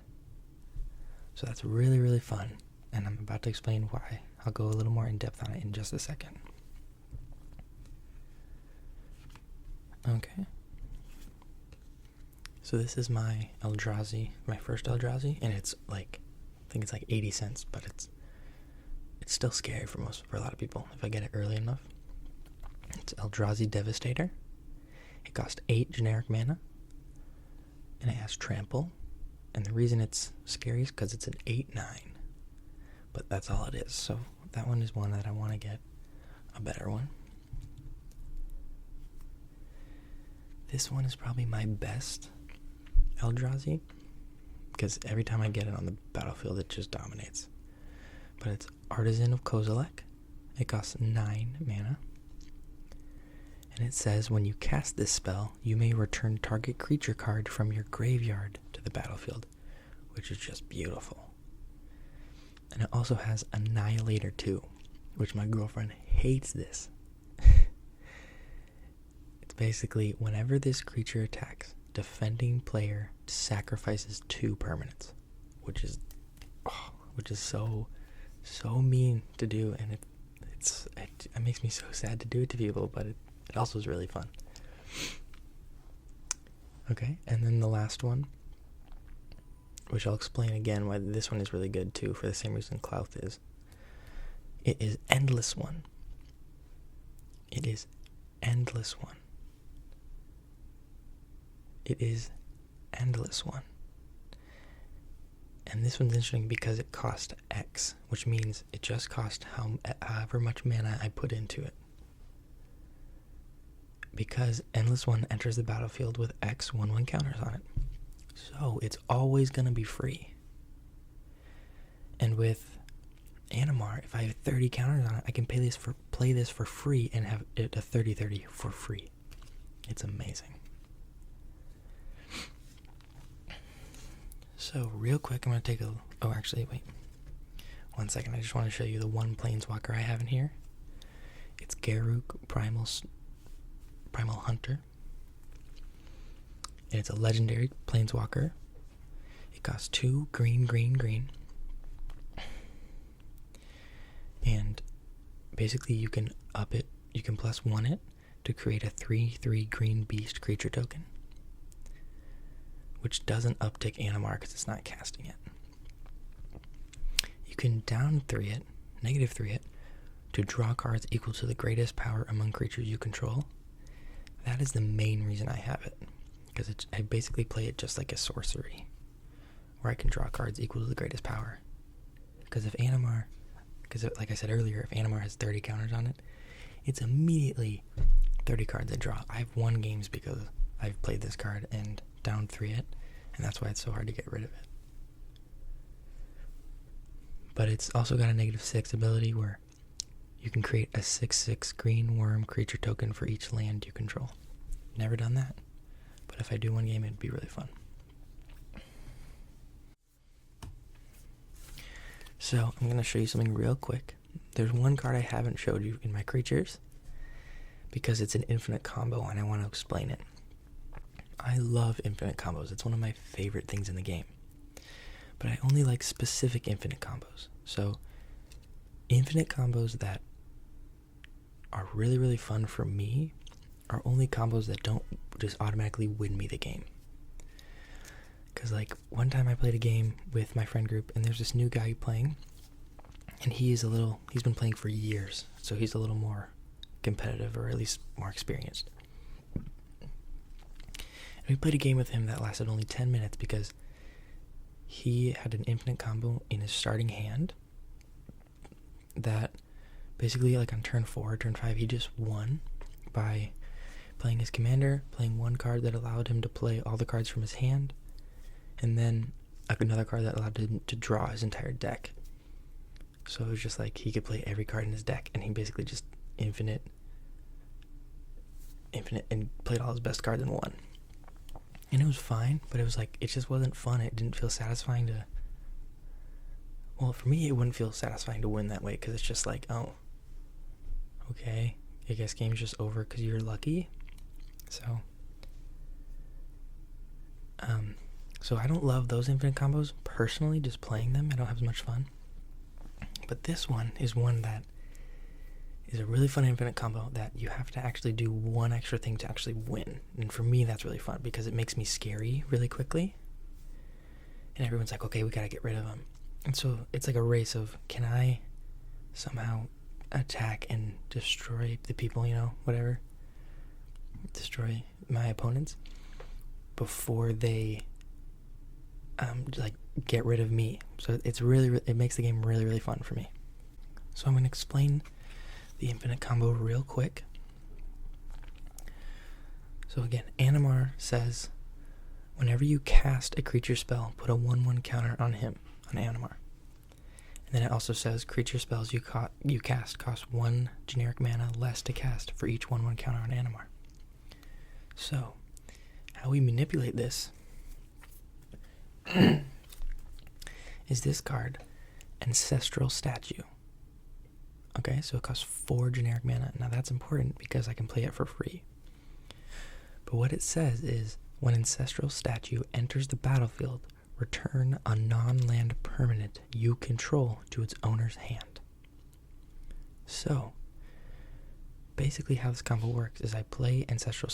So that's really, really fun, and I'm about to explain why. I'll go a little more in depth on it in just a second. Okay. So this is my Eldrazi, my first Eldrazi, and it's like, I think it's like 80 cents, but it's still scary for a lot of people if I get it early enough. It's Eldrazi Devastator. It costs 8 generic mana, and it has Trample, and the reason it's scary is because it's an 8/9, but that's all it is. So that one is one that I want to get a better one. This one is probably my best Eldrazi, because every time I get it on the battlefield, it just dominates. But it's Artisan of Kozilek. It costs 9 mana. And it says, when you cast this spell, you may return target creature card from your graveyard to the battlefield, which is just beautiful. And it also has Annihilator 2, which my girlfriend hates this. It's basically, whenever this creature attacks, defending player sacrifices 2 permanents, which is so mean to do, and it makes me so sad to do it to people, but it also is really fun. Okay, and then the last one, which I'll explain again why this one is really good too, for the same reason Clouth is. It is Endless One. It is Endless One. It is Endless One. And this one's interesting because it cost X, which means it just cost however much mana I put into it. Because Endless One enters the battlefield with X 1/1 counters on it. So it's always going to be free. And with Animar, if I have 30 counters on it, I can play this for free and have it a 30/30 for free. It's amazing. So real quick, I'm going to take wait. 1 second, I just want to show you the one Planeswalker I have in here. It's Garruk Primal Hunter. And it's a legendary Planeswalker. It costs 2 green. And basically you can up it, you can +1 it to create a 3/3 green beast creature token, which doesn't uptick Animar because it's not casting it. can down 3 it, negative 3 it, to draw cards equal to the greatest power among creatures you control. That is the main reason I have it, because I basically play it just like a sorcery, where I can draw cards equal to the greatest power. Because like I said earlier, if Animar has 30 counters on it, it's immediately 30 cards I draw. I've won games because I've played this card and down 3 it, and that's why it's so hard to get rid of it. But it's also got a negative 6 ability where you can create a 6/6 green worm creature token for each land you control. Never done that, but if I do one game, it'd be really fun. So I'm going to show you something real quick. There's one card I haven't showed you in my creatures because it's an infinite combo and I want to explain it. I love infinite combos. It's one of my favorite things in the game. But I only like specific infinite combos. So infinite combos that are really, really fun for me are only combos that don't just automatically win me the game. Because, like, one time I played a game with my friend group, and there's this new guy playing, and he's been playing for years, so he's a little more competitive, or at least more experienced. And we played a game with him that lasted only 10 minutes because he had an infinite combo in his starting hand that basically, like, on turn 4, turn 5, he just won by playing his commander, playing one card that allowed him to play all the cards from his hand, and then another card that allowed him to draw his entire deck. So it was just like he could play every card in his deck, and he basically just infinite, and played all his best cards and won. And it was fine, but it was like, it just wasn't fun. It didn't feel satisfying to... Well, for me, it wouldn't feel satisfying to win that way, because it's just like, oh, okay, I guess game's just over because you're lucky. So I don't love those infinite combos personally, just playing them. I don't have as much fun. But this one is one that is a really fun infinite combo that you have to actually do one extra thing to actually win. And for me, that's really fun because it makes me scary really quickly. And everyone's like, okay, we gotta get rid of him. And so it's like a race of, can I somehow attack and destroy the people, whatever. Destroy my opponents before they get rid of me. So it's it makes the game really, really fun for me. So I'm going to explain the infinite combo real quick. So again, Animar says, whenever you cast a creature spell, put a 1/1 counter on him, on Animar. And then it also says, creature spells you cast cost 1 generic mana less to cast for each 1/1 counter on Animar. So, how we manipulate this is this card, Ancestral Statue. Okay, so it costs 4 generic mana. Now that's important because I can play it for free. But what it says is, when Ancestral Statue enters the battlefield, return a non-land permanent you control to its owner's hand. So, basically how this combo works is I play Ancestral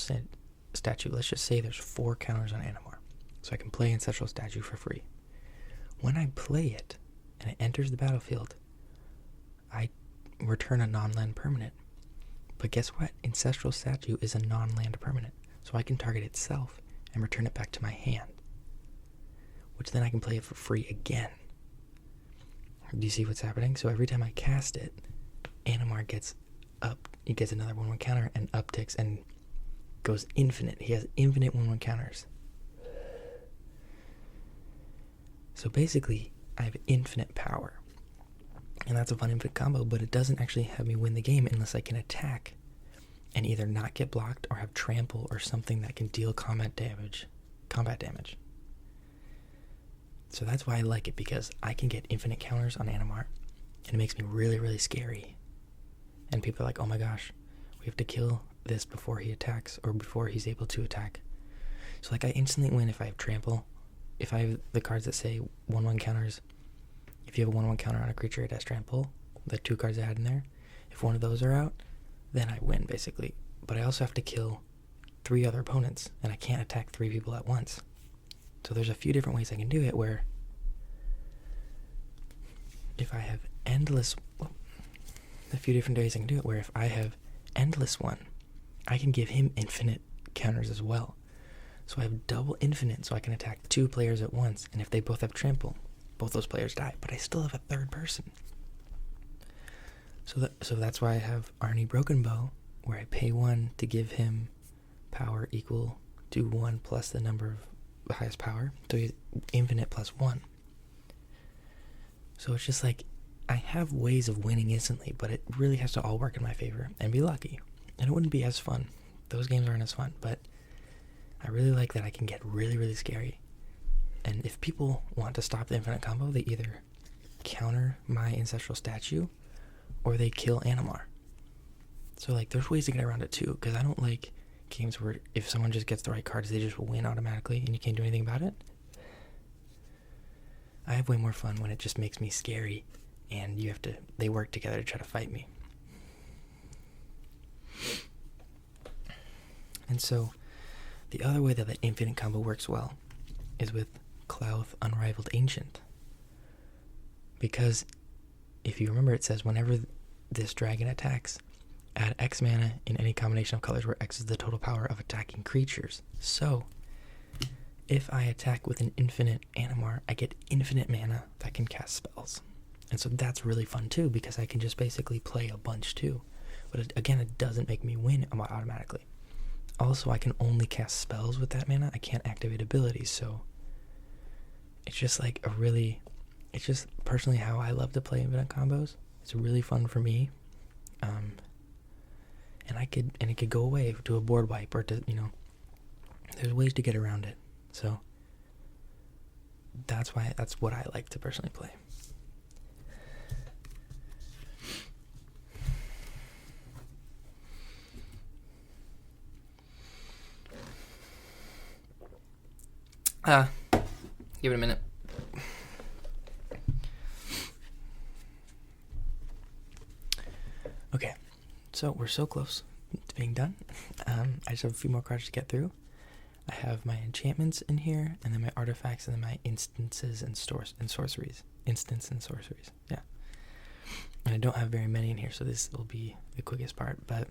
Statue. Let's just say there's 4 counters on Animar. So I can play Ancestral Statue for free. When I play it, and it enters the battlefield, I return a non-land permanent. But guess what? Ancestral Statue is a non-land permanent. So I can target itself and return it back to my hand, which then I can play it for free again. Do you see what's happening? So every time I cast it, Animar gets up. He gets another 1/1 counter and upticks and goes infinite. He has infinite 1/1 counters. So basically, I have infinite power. And that's a fun infinite combo, but it doesn't actually have me win the game unless I can attack and either not get blocked or have trample or something that can deal combat damage. So that's why I like it, because I can get infinite counters on Animar, and it makes me really, really scary. And people are like, oh my gosh, we have to kill this before he attacks or before he's able to attack. So like I instantly win if I have trample. If I have the cards that say 1/1 counters, if you have a 1/1 counter on a creature, it has trample, the 2 cards I had in there. If one of those are out, then I win basically. But I also have to kill 3 other opponents, and I can't attack 3 people at once. So there's a few different ways I can do it, where if if I have endless, well, a few different ways I can do it, where if I have endless one, I can give him infinite counters as well. So I have double infinite, so I can attack 2 players at once, and if they both have trample, both those players die, but I still have a third person. So that's why I have Arnie Broken Bow, where I pay 1 to give him power equal to 1 plus the number of the highest power, so he's infinite plus 1. So it's just like, I have ways of winning instantly, but it really has to all work in my favor and be lucky. And it wouldn't be as fun. Those games aren't as fun, but I really like that I can get really, really scary. And if people want to stop the infinite combo, they either counter my Ancestral Statue or they kill Animar. So, like, there's ways to get around it too, because I don't like games where if someone just gets the right cards, they just win automatically and you can't do anything about it. I have way more fun when it just makes me scary and they work together to try to fight me. And so, the other way that the infinite combo works well is with Clouth Unrivaled Ancient. Because if you remember, it says whenever this dragon attacks, add X mana in any combination of colors where X is the total power of attacking creatures. So, if I attack with an infinite Animar, I get infinite mana that can cast spells. And so that's really fun too, because I can just basically play a bunch too. But again, it doesn't make me win automatically. Also, I can only cast spells with that mana. I can't activate abilities, so it's just like it's just personally how I love to play infinite combos. It's really fun for me. And it could go away to a board wipe or to, there's ways to get around it. So that's what I like to personally play. Give it a minute. Okay, so we're so close to being done. I just have a few more cards to get through. I have my enchantments in here, and then my artifacts, and then my instances and sorceries. Instants and sorceries, yeah. And I don't have very many in here, so this will be the quickest part. But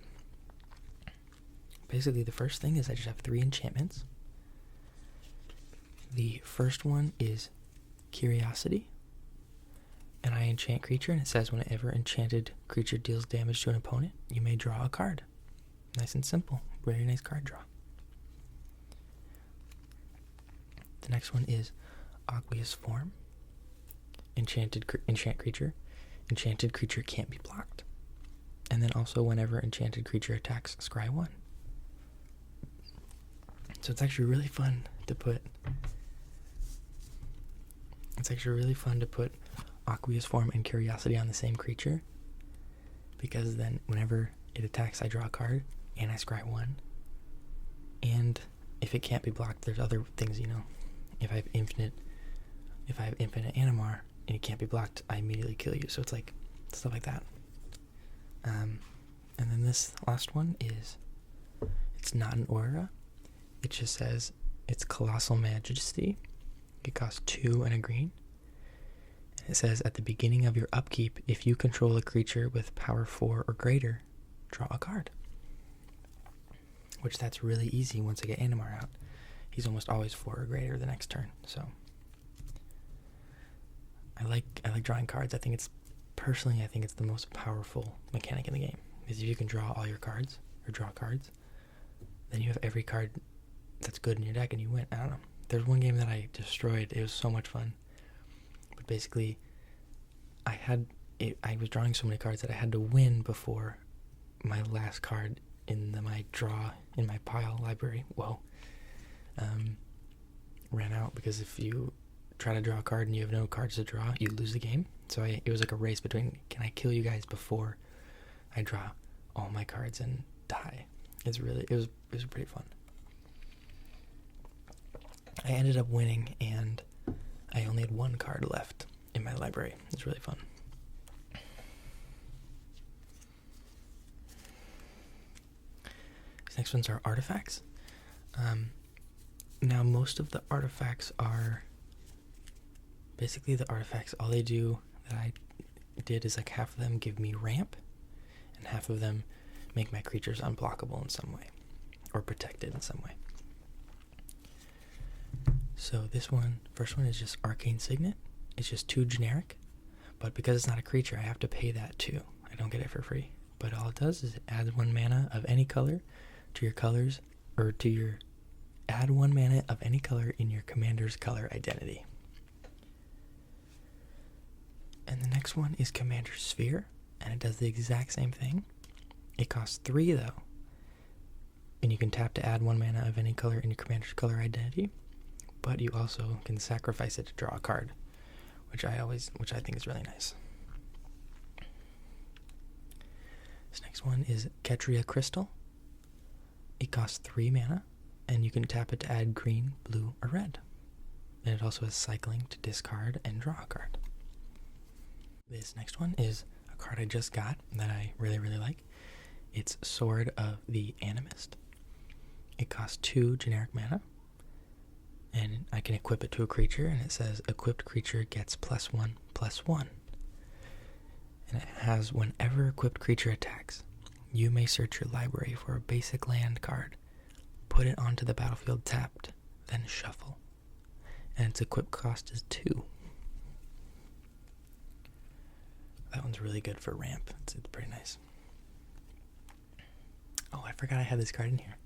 basically, the first thing is I just have 3 enchantments. The first one is Curiosity, and I enchant creature, and it says whenever enchanted creature deals damage to an opponent, you may draw a card. Nice and simple. Very nice card draw. The next one is Aqueous Form. Enchant creature. Enchanted creature can't be blocked. And then also whenever enchanted creature attacks, scry 1. So it's actually really fun to put Aqueous Form and Curiosity on the same creature, because then whenever it attacks, I draw a card and I scry 1. And if it can't be blocked, there's other things, If I have infinite Animar and it can't be blocked, I immediately kill you. So it's like stuff like that. And then this last one it's not an aura. It just says it's Colossal Majesty. It costs 2 and a green. And it says at the beginning of your upkeep, if you control a creature with power 4 or greater, draw a card. Which that's really easy once I get Animar out. He's almost always 4 or greater the next turn. So I like drawing cards. I think it's the most powerful mechanic in the game. Because if you can draw all your cards or draw cards, then you have every card that's good in your deck and you win. I don't know. There's one game that I destroyed. It was so much fun. But basically, I was drawing so many cards that I had to win before my last card in my pile library, ran out, because if you try to draw a card and you have no cards to draw, you lose the game. So it was like a race between, can I kill you guys before I draw all my cards and die? It was pretty fun. I ended up winning, and I only had 1 card left in my library. It was really fun. These next ones are artifacts. Now, most of the artifacts are basically all they do that I did is like half of them give me ramp, and half of them make my creatures unblockable in some way, or protected in some way. So this one, first one is just Arcane Signet. It's just 2 generic, but because it's not a creature, I have to pay that too. I don't get it for free. But all it does is it adds 1 mana of any color to your colors, or to your, add 1 mana of any color in your commander's color identity. And the next one is Commander's Sphere, and it does the exact same thing. It costs 3 though, and you can tap to add 1 mana of any color in your commander's color identity, but you also can sacrifice it to draw a card, which I think is really nice. This next one is Ketria Crystal. It costs 3 mana, and you can tap it to add green, blue, or red. And it also has cycling to discard and draw a card. This next one is a card I just got that I really, really like. It's Sword of the Animist. It costs 2 generic mana, and I can equip it to a creature, and it says equipped creature gets +1/+1. And it has, whenever equipped creature attacks, you may search your library for a basic land card, put it onto the battlefield tapped, then shuffle. And its equip cost is 2. That one's really good for ramp. It's pretty nice. Oh, I forgot I had this card in here.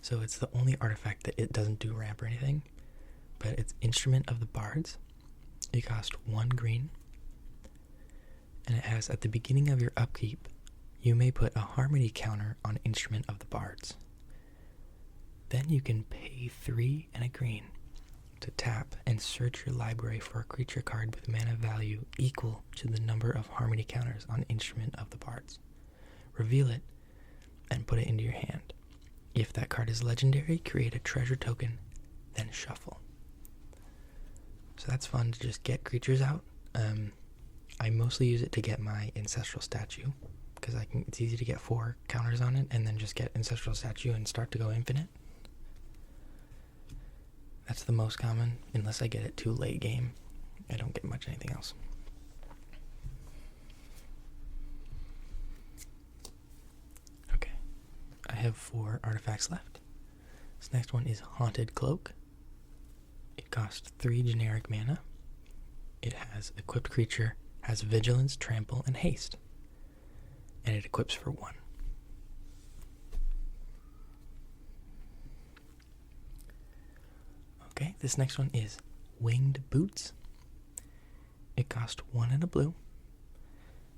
So it's the only artifact that it doesn't do ramp or anything, but it's Instrument of the Bards. It costs 1 green, and it has, at the beginning of your upkeep, you may put a harmony counter on Instrument of the Bards. Then you can pay 3 and a green to tap and search your library for a creature card with mana value equal to the number of harmony counters on Instrument of the Bards. Reveal it and put it into your hand. If that card is legendary, create a treasure token, then shuffle. So that's fun to just get creatures out. I mostly use it to get my Ancestral Statue, because it's easy to get 4 counters on it, and then just get Ancestral Statue and start to go infinite. That's the most common, unless I get it too late game. I don't get much anything else. Okay, I have 4 artifacts left. This next one is Haunted Cloak. It costs 3 generic mana. It has equipped creature, has vigilance, trample, and haste. And it equips for 1. Okay, this next one is Winged Boots. It costs 1 and a blue.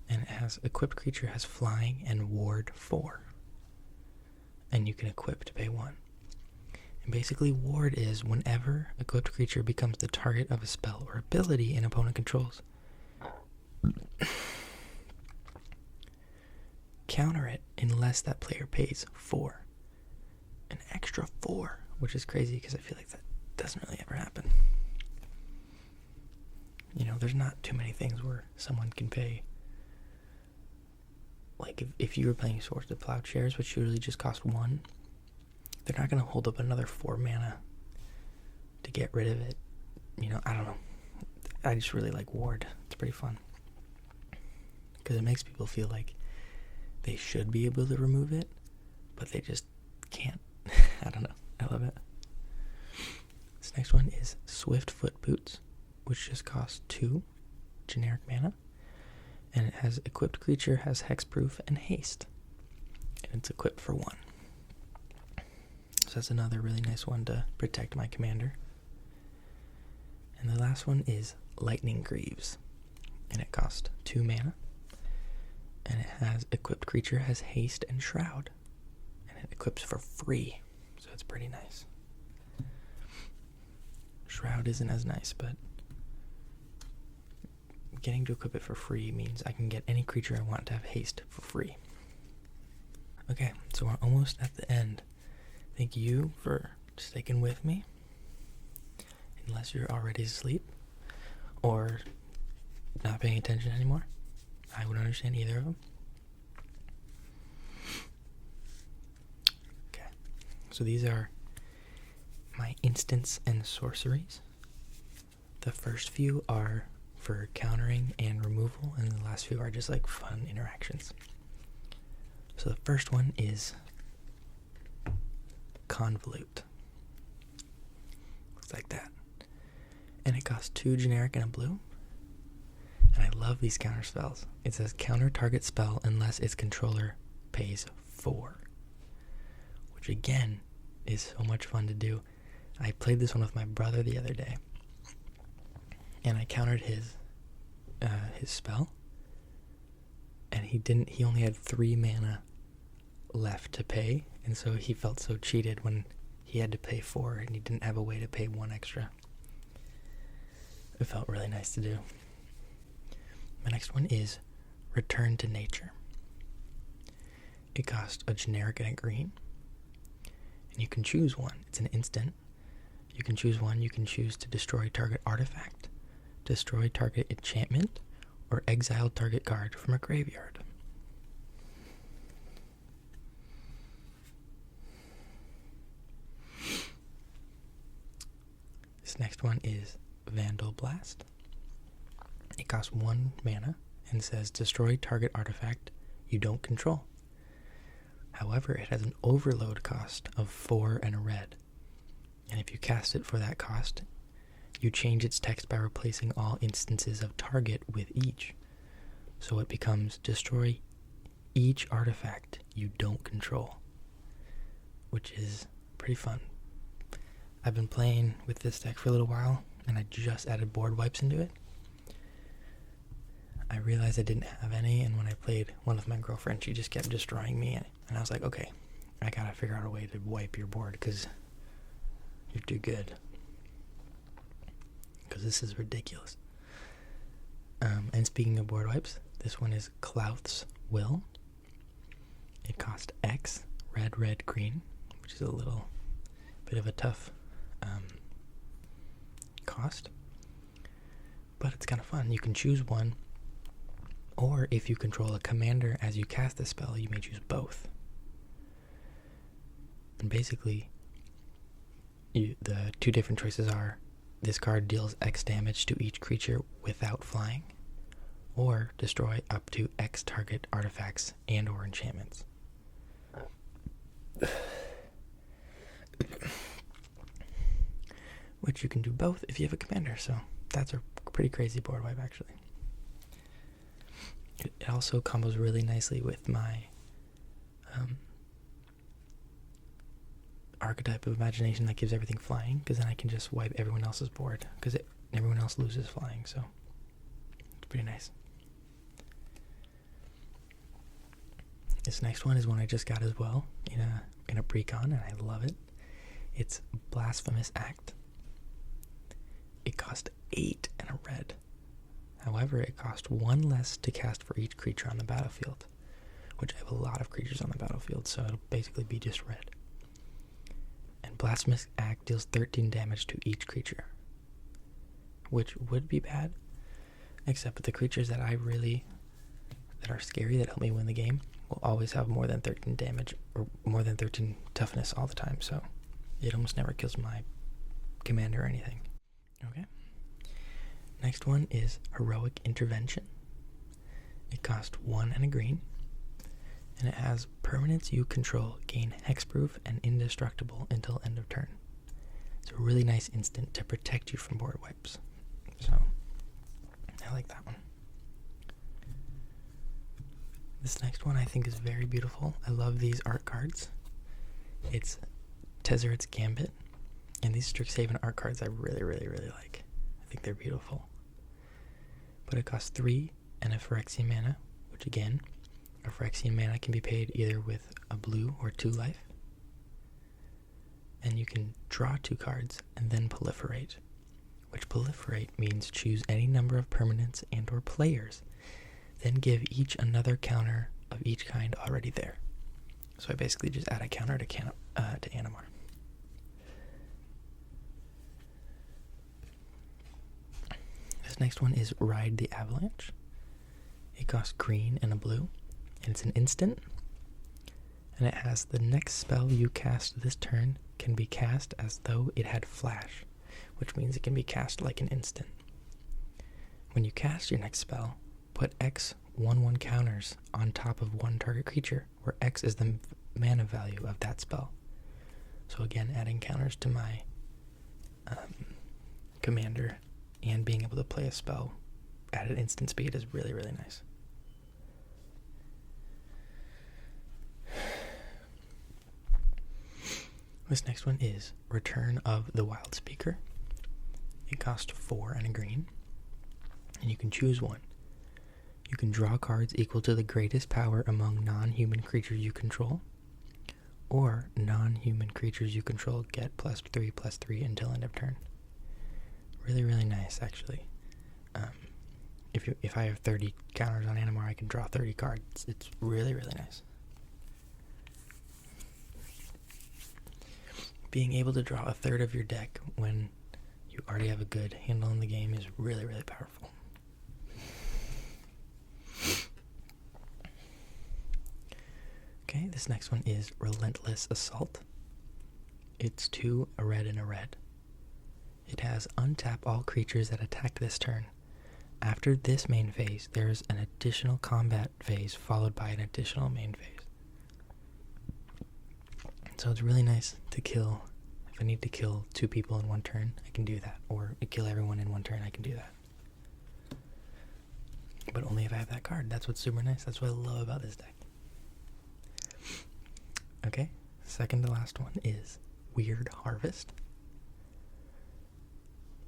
And it has equipped creature, has flying and ward 4. And you can equip to pay 1. And basically ward is whenever equipped creature becomes the target of a spell or ability an opponent controls, counter it unless that player pays 4. An extra 4, which is crazy because I feel like that doesn't really ever happen. You know, there's not too many things where someone can pay. Like if you were playing Swords of Plowshares, which usually just cost 1, they're not going to hold up another 4 mana to get rid of it. You know, I don't know. I just really like ward. It's pretty fun. Because it makes people feel like they should be able to remove it, but they just can't. I don't know. I love it. This next one is Swiftfoot Boots, which just costs 2 generic mana. And it has equipped creature, has hexproof, and haste. And it's equipped for 1. So that's another really nice one to protect my commander. And the last one is Lightning Greaves. And it costs 2 mana. And it has equipped creature, has haste and shroud. And it equips for free. So it's pretty nice. Shroud isn't as nice, but getting to equip it for free means I can get any creature I want to have haste for free. Okay, so we're almost at the end. Thank you for sticking with me. Unless you're already asleep or not paying attention anymore. I would understand either of them. Okay, so these are my instants and sorceries. The first few are for countering and removal, and the last few are just like fun interactions. So the first one is Convolute. Looks like that. And it costs 2 generic and a blue. And I love these counter spells. It says counter target spell unless its controller pays 4. Which again is so much fun to do. I played this one with my brother the other day. And I countered his spell. And he only had 3 mana left to pay. And so he felt so cheated when he had to pay 4 and he didn't have a way to pay 1 extra. It felt really nice to do. My next one is Return to Nature. It costs a generic and a green. And you can choose one. It's an instant. You can choose one. You can choose to destroy target artifact, destroy target enchantment, or exile target card from a graveyard. This next one is Vandal Blast. It costs 1 mana and says destroy target artifact you don't control. However, it has an overload cost of 4 and a red. And if you cast it for that cost, you change its text by replacing all instances of target with each. So it becomes destroy each artifact you don't control, which is pretty fun. I've been playing with this deck for a little while, and I just added board wipes into it. I realized I didn't have any, and when I played one with my girlfriend, she just kept destroying me, and I was like, okay, I gotta figure out a way to wipe your board, because you're too good. Because this is ridiculous. And speaking of board wipes, this one is Clouth's Will. It costs X, red, red, green, which is a little bit of a tough cost. But it's kind of fun. You can choose one, or if you control a commander as you cast the spell, you may choose both. And basically, the 2 different choices are this card deals X damage to each creature without flying, or destroy up to X target artifacts and or enchantments. Which you can do both if you have a commander, so that's a pretty crazy board wipe, actually. It also combos really nicely with my archetype of imagination that gives everything flying, because then I can just wipe everyone else's board, because everyone else loses flying, so it's pretty nice. This next one is one I just got as well in a precon, and I love it. It's Blasphemous Act. It costs 8 and a red. However, it costs 1 less to cast for each creature on the battlefield, which I have a lot of creatures on the battlefield, so it'll basically be just red. And Blasphemous Act deals 13 damage to each creature, which would be bad, except the creatures that are scary, that help me win the game, will always have more than 13 damage, or more than 13 toughness all the time, so it almost never kills my commander or anything. Okay. Next one is Heroic Intervention. It costs 1 and a green, and it has permanents you control gain hexproof and indestructible until end of turn. It's a really nice instant to protect you from board wipes. So, I like that one. This next one I think is very beautiful. I love these art cards. It's Tezzeret's Gambit, and these Strixhaven art cards I really, really, really like. I think they're beautiful. But it costs 3 and a Phyrexian mana, which again, a Phyrexian mana can be paid either with a blue or 2 life. And you can draw 2 cards and then proliferate, which proliferate means choose any number of permanents and or players, then give each another counter of each kind already there. So I basically just add a counter to Animar. This next one is Ride the Avalanche. It costs green and a blue, and it's an instant. And it has the next spell you cast this turn can be cast as though it had flash, which means it can be cast like an instant. When you cast your next spell, put X 1/1 counters on top of one target creature, where X is the mana value of that spell. So again, adding counters to my commander and being able to play a spell at an instant speed is really, really nice. This next one is Return of the Wild Speaker. It costs 4 and a green, and you can choose one. You can draw cards equal to the greatest power among non-human creatures you control, or non-human creatures you control get +3/+3 until end of turn. Really, really nice, actually. If I have 30 counters on Animar, I can draw 30 cards. It's really, really nice. Being able to draw a third of your deck when you already have a good handle on the game is really, really powerful. Okay, this next one is Relentless Assault. It's 2, a red and a red. It has untap all creatures that attack this turn. After this main phase, there's an additional combat phase followed by an additional main phase. So it's really nice to kill. If I need to kill 2 people in one turn, I can do that. Or kill everyone in one turn, I can do that. But only if I have that card. That's what's super nice. That's what I love about this deck. Okay, second to last one is Weird Harvest.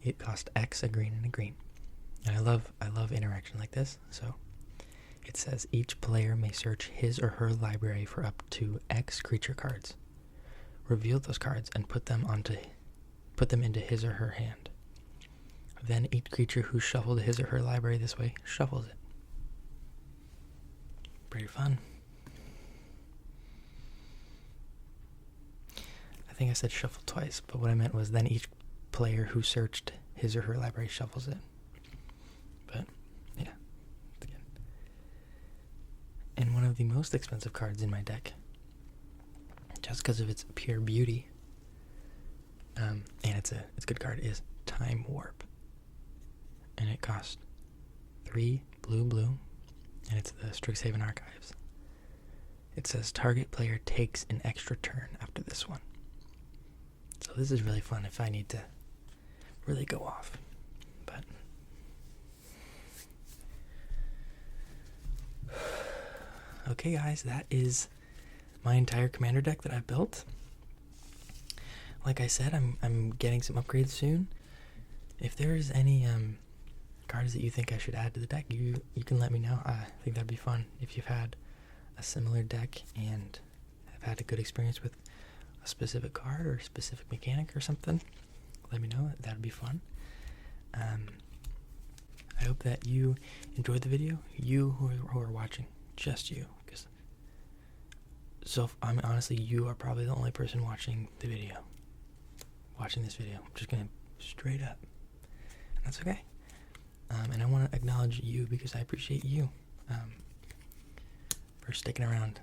It costs X, a green and a green. And I love interaction like this. So it says each player may search his or her library for up to X creature cards. Reveal those cards and put them into his or her hand. Then each creature who shuffled his or her library this way shuffles it. Pretty fun. I think I said shuffle twice, but what I meant was then each player who searched his or her library shuffles it. But, yeah. Again. And one of the most expensive cards in my deck, just because of its pure beauty, and it's a good card, is Time Warp. And it costs 3 blue, and it's the Strixhaven Archives. It says target player takes an extra turn after this one. So this is really fun if I need to really go off. But okay, guys, that is my entire commander deck that I've built. Like I said, I'm getting some upgrades soon. If there's any cards that you think I should add to the deck, you can let me know. I think that'd be fun. If you've had a similar deck and have had a good experience with a specific card or a specific mechanic or something, let me know. That'd be fun. I hope that you enjoyed the video. You who are watching, just you, because honestly, you are probably the only person watching this video. I'm just gonna straight up, and that's okay. And I want to acknowledge you because I appreciate you for sticking around.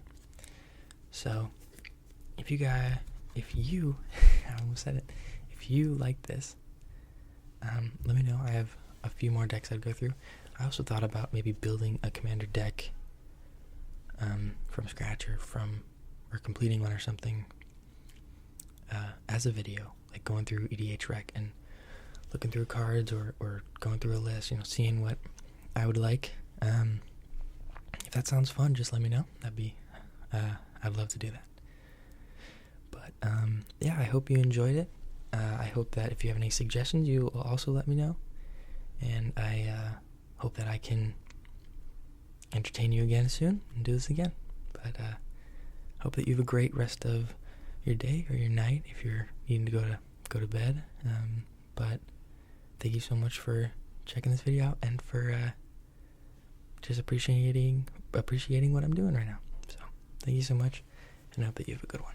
So if you I almost said it, if you like this, let me know. I have a few more decks I'd go through. I also thought about maybe building a commander deck from scratch or completing one or something as a video, like going through EDH Rec and looking through cards or going through a list, seeing what I would like. If that sounds fun, just let me know. I'd love to do that. But yeah, I hope you enjoyed it. I hope that if you have any suggestions, you will also let me know. And I hope that I can entertain you again soon and do this again. But hope that you have a great rest of your day or your night if you're needing to go to bed. But thank you so much for checking this video out and for just appreciating what I'm doing right now. So thank you so much, and I hope that you have a good one.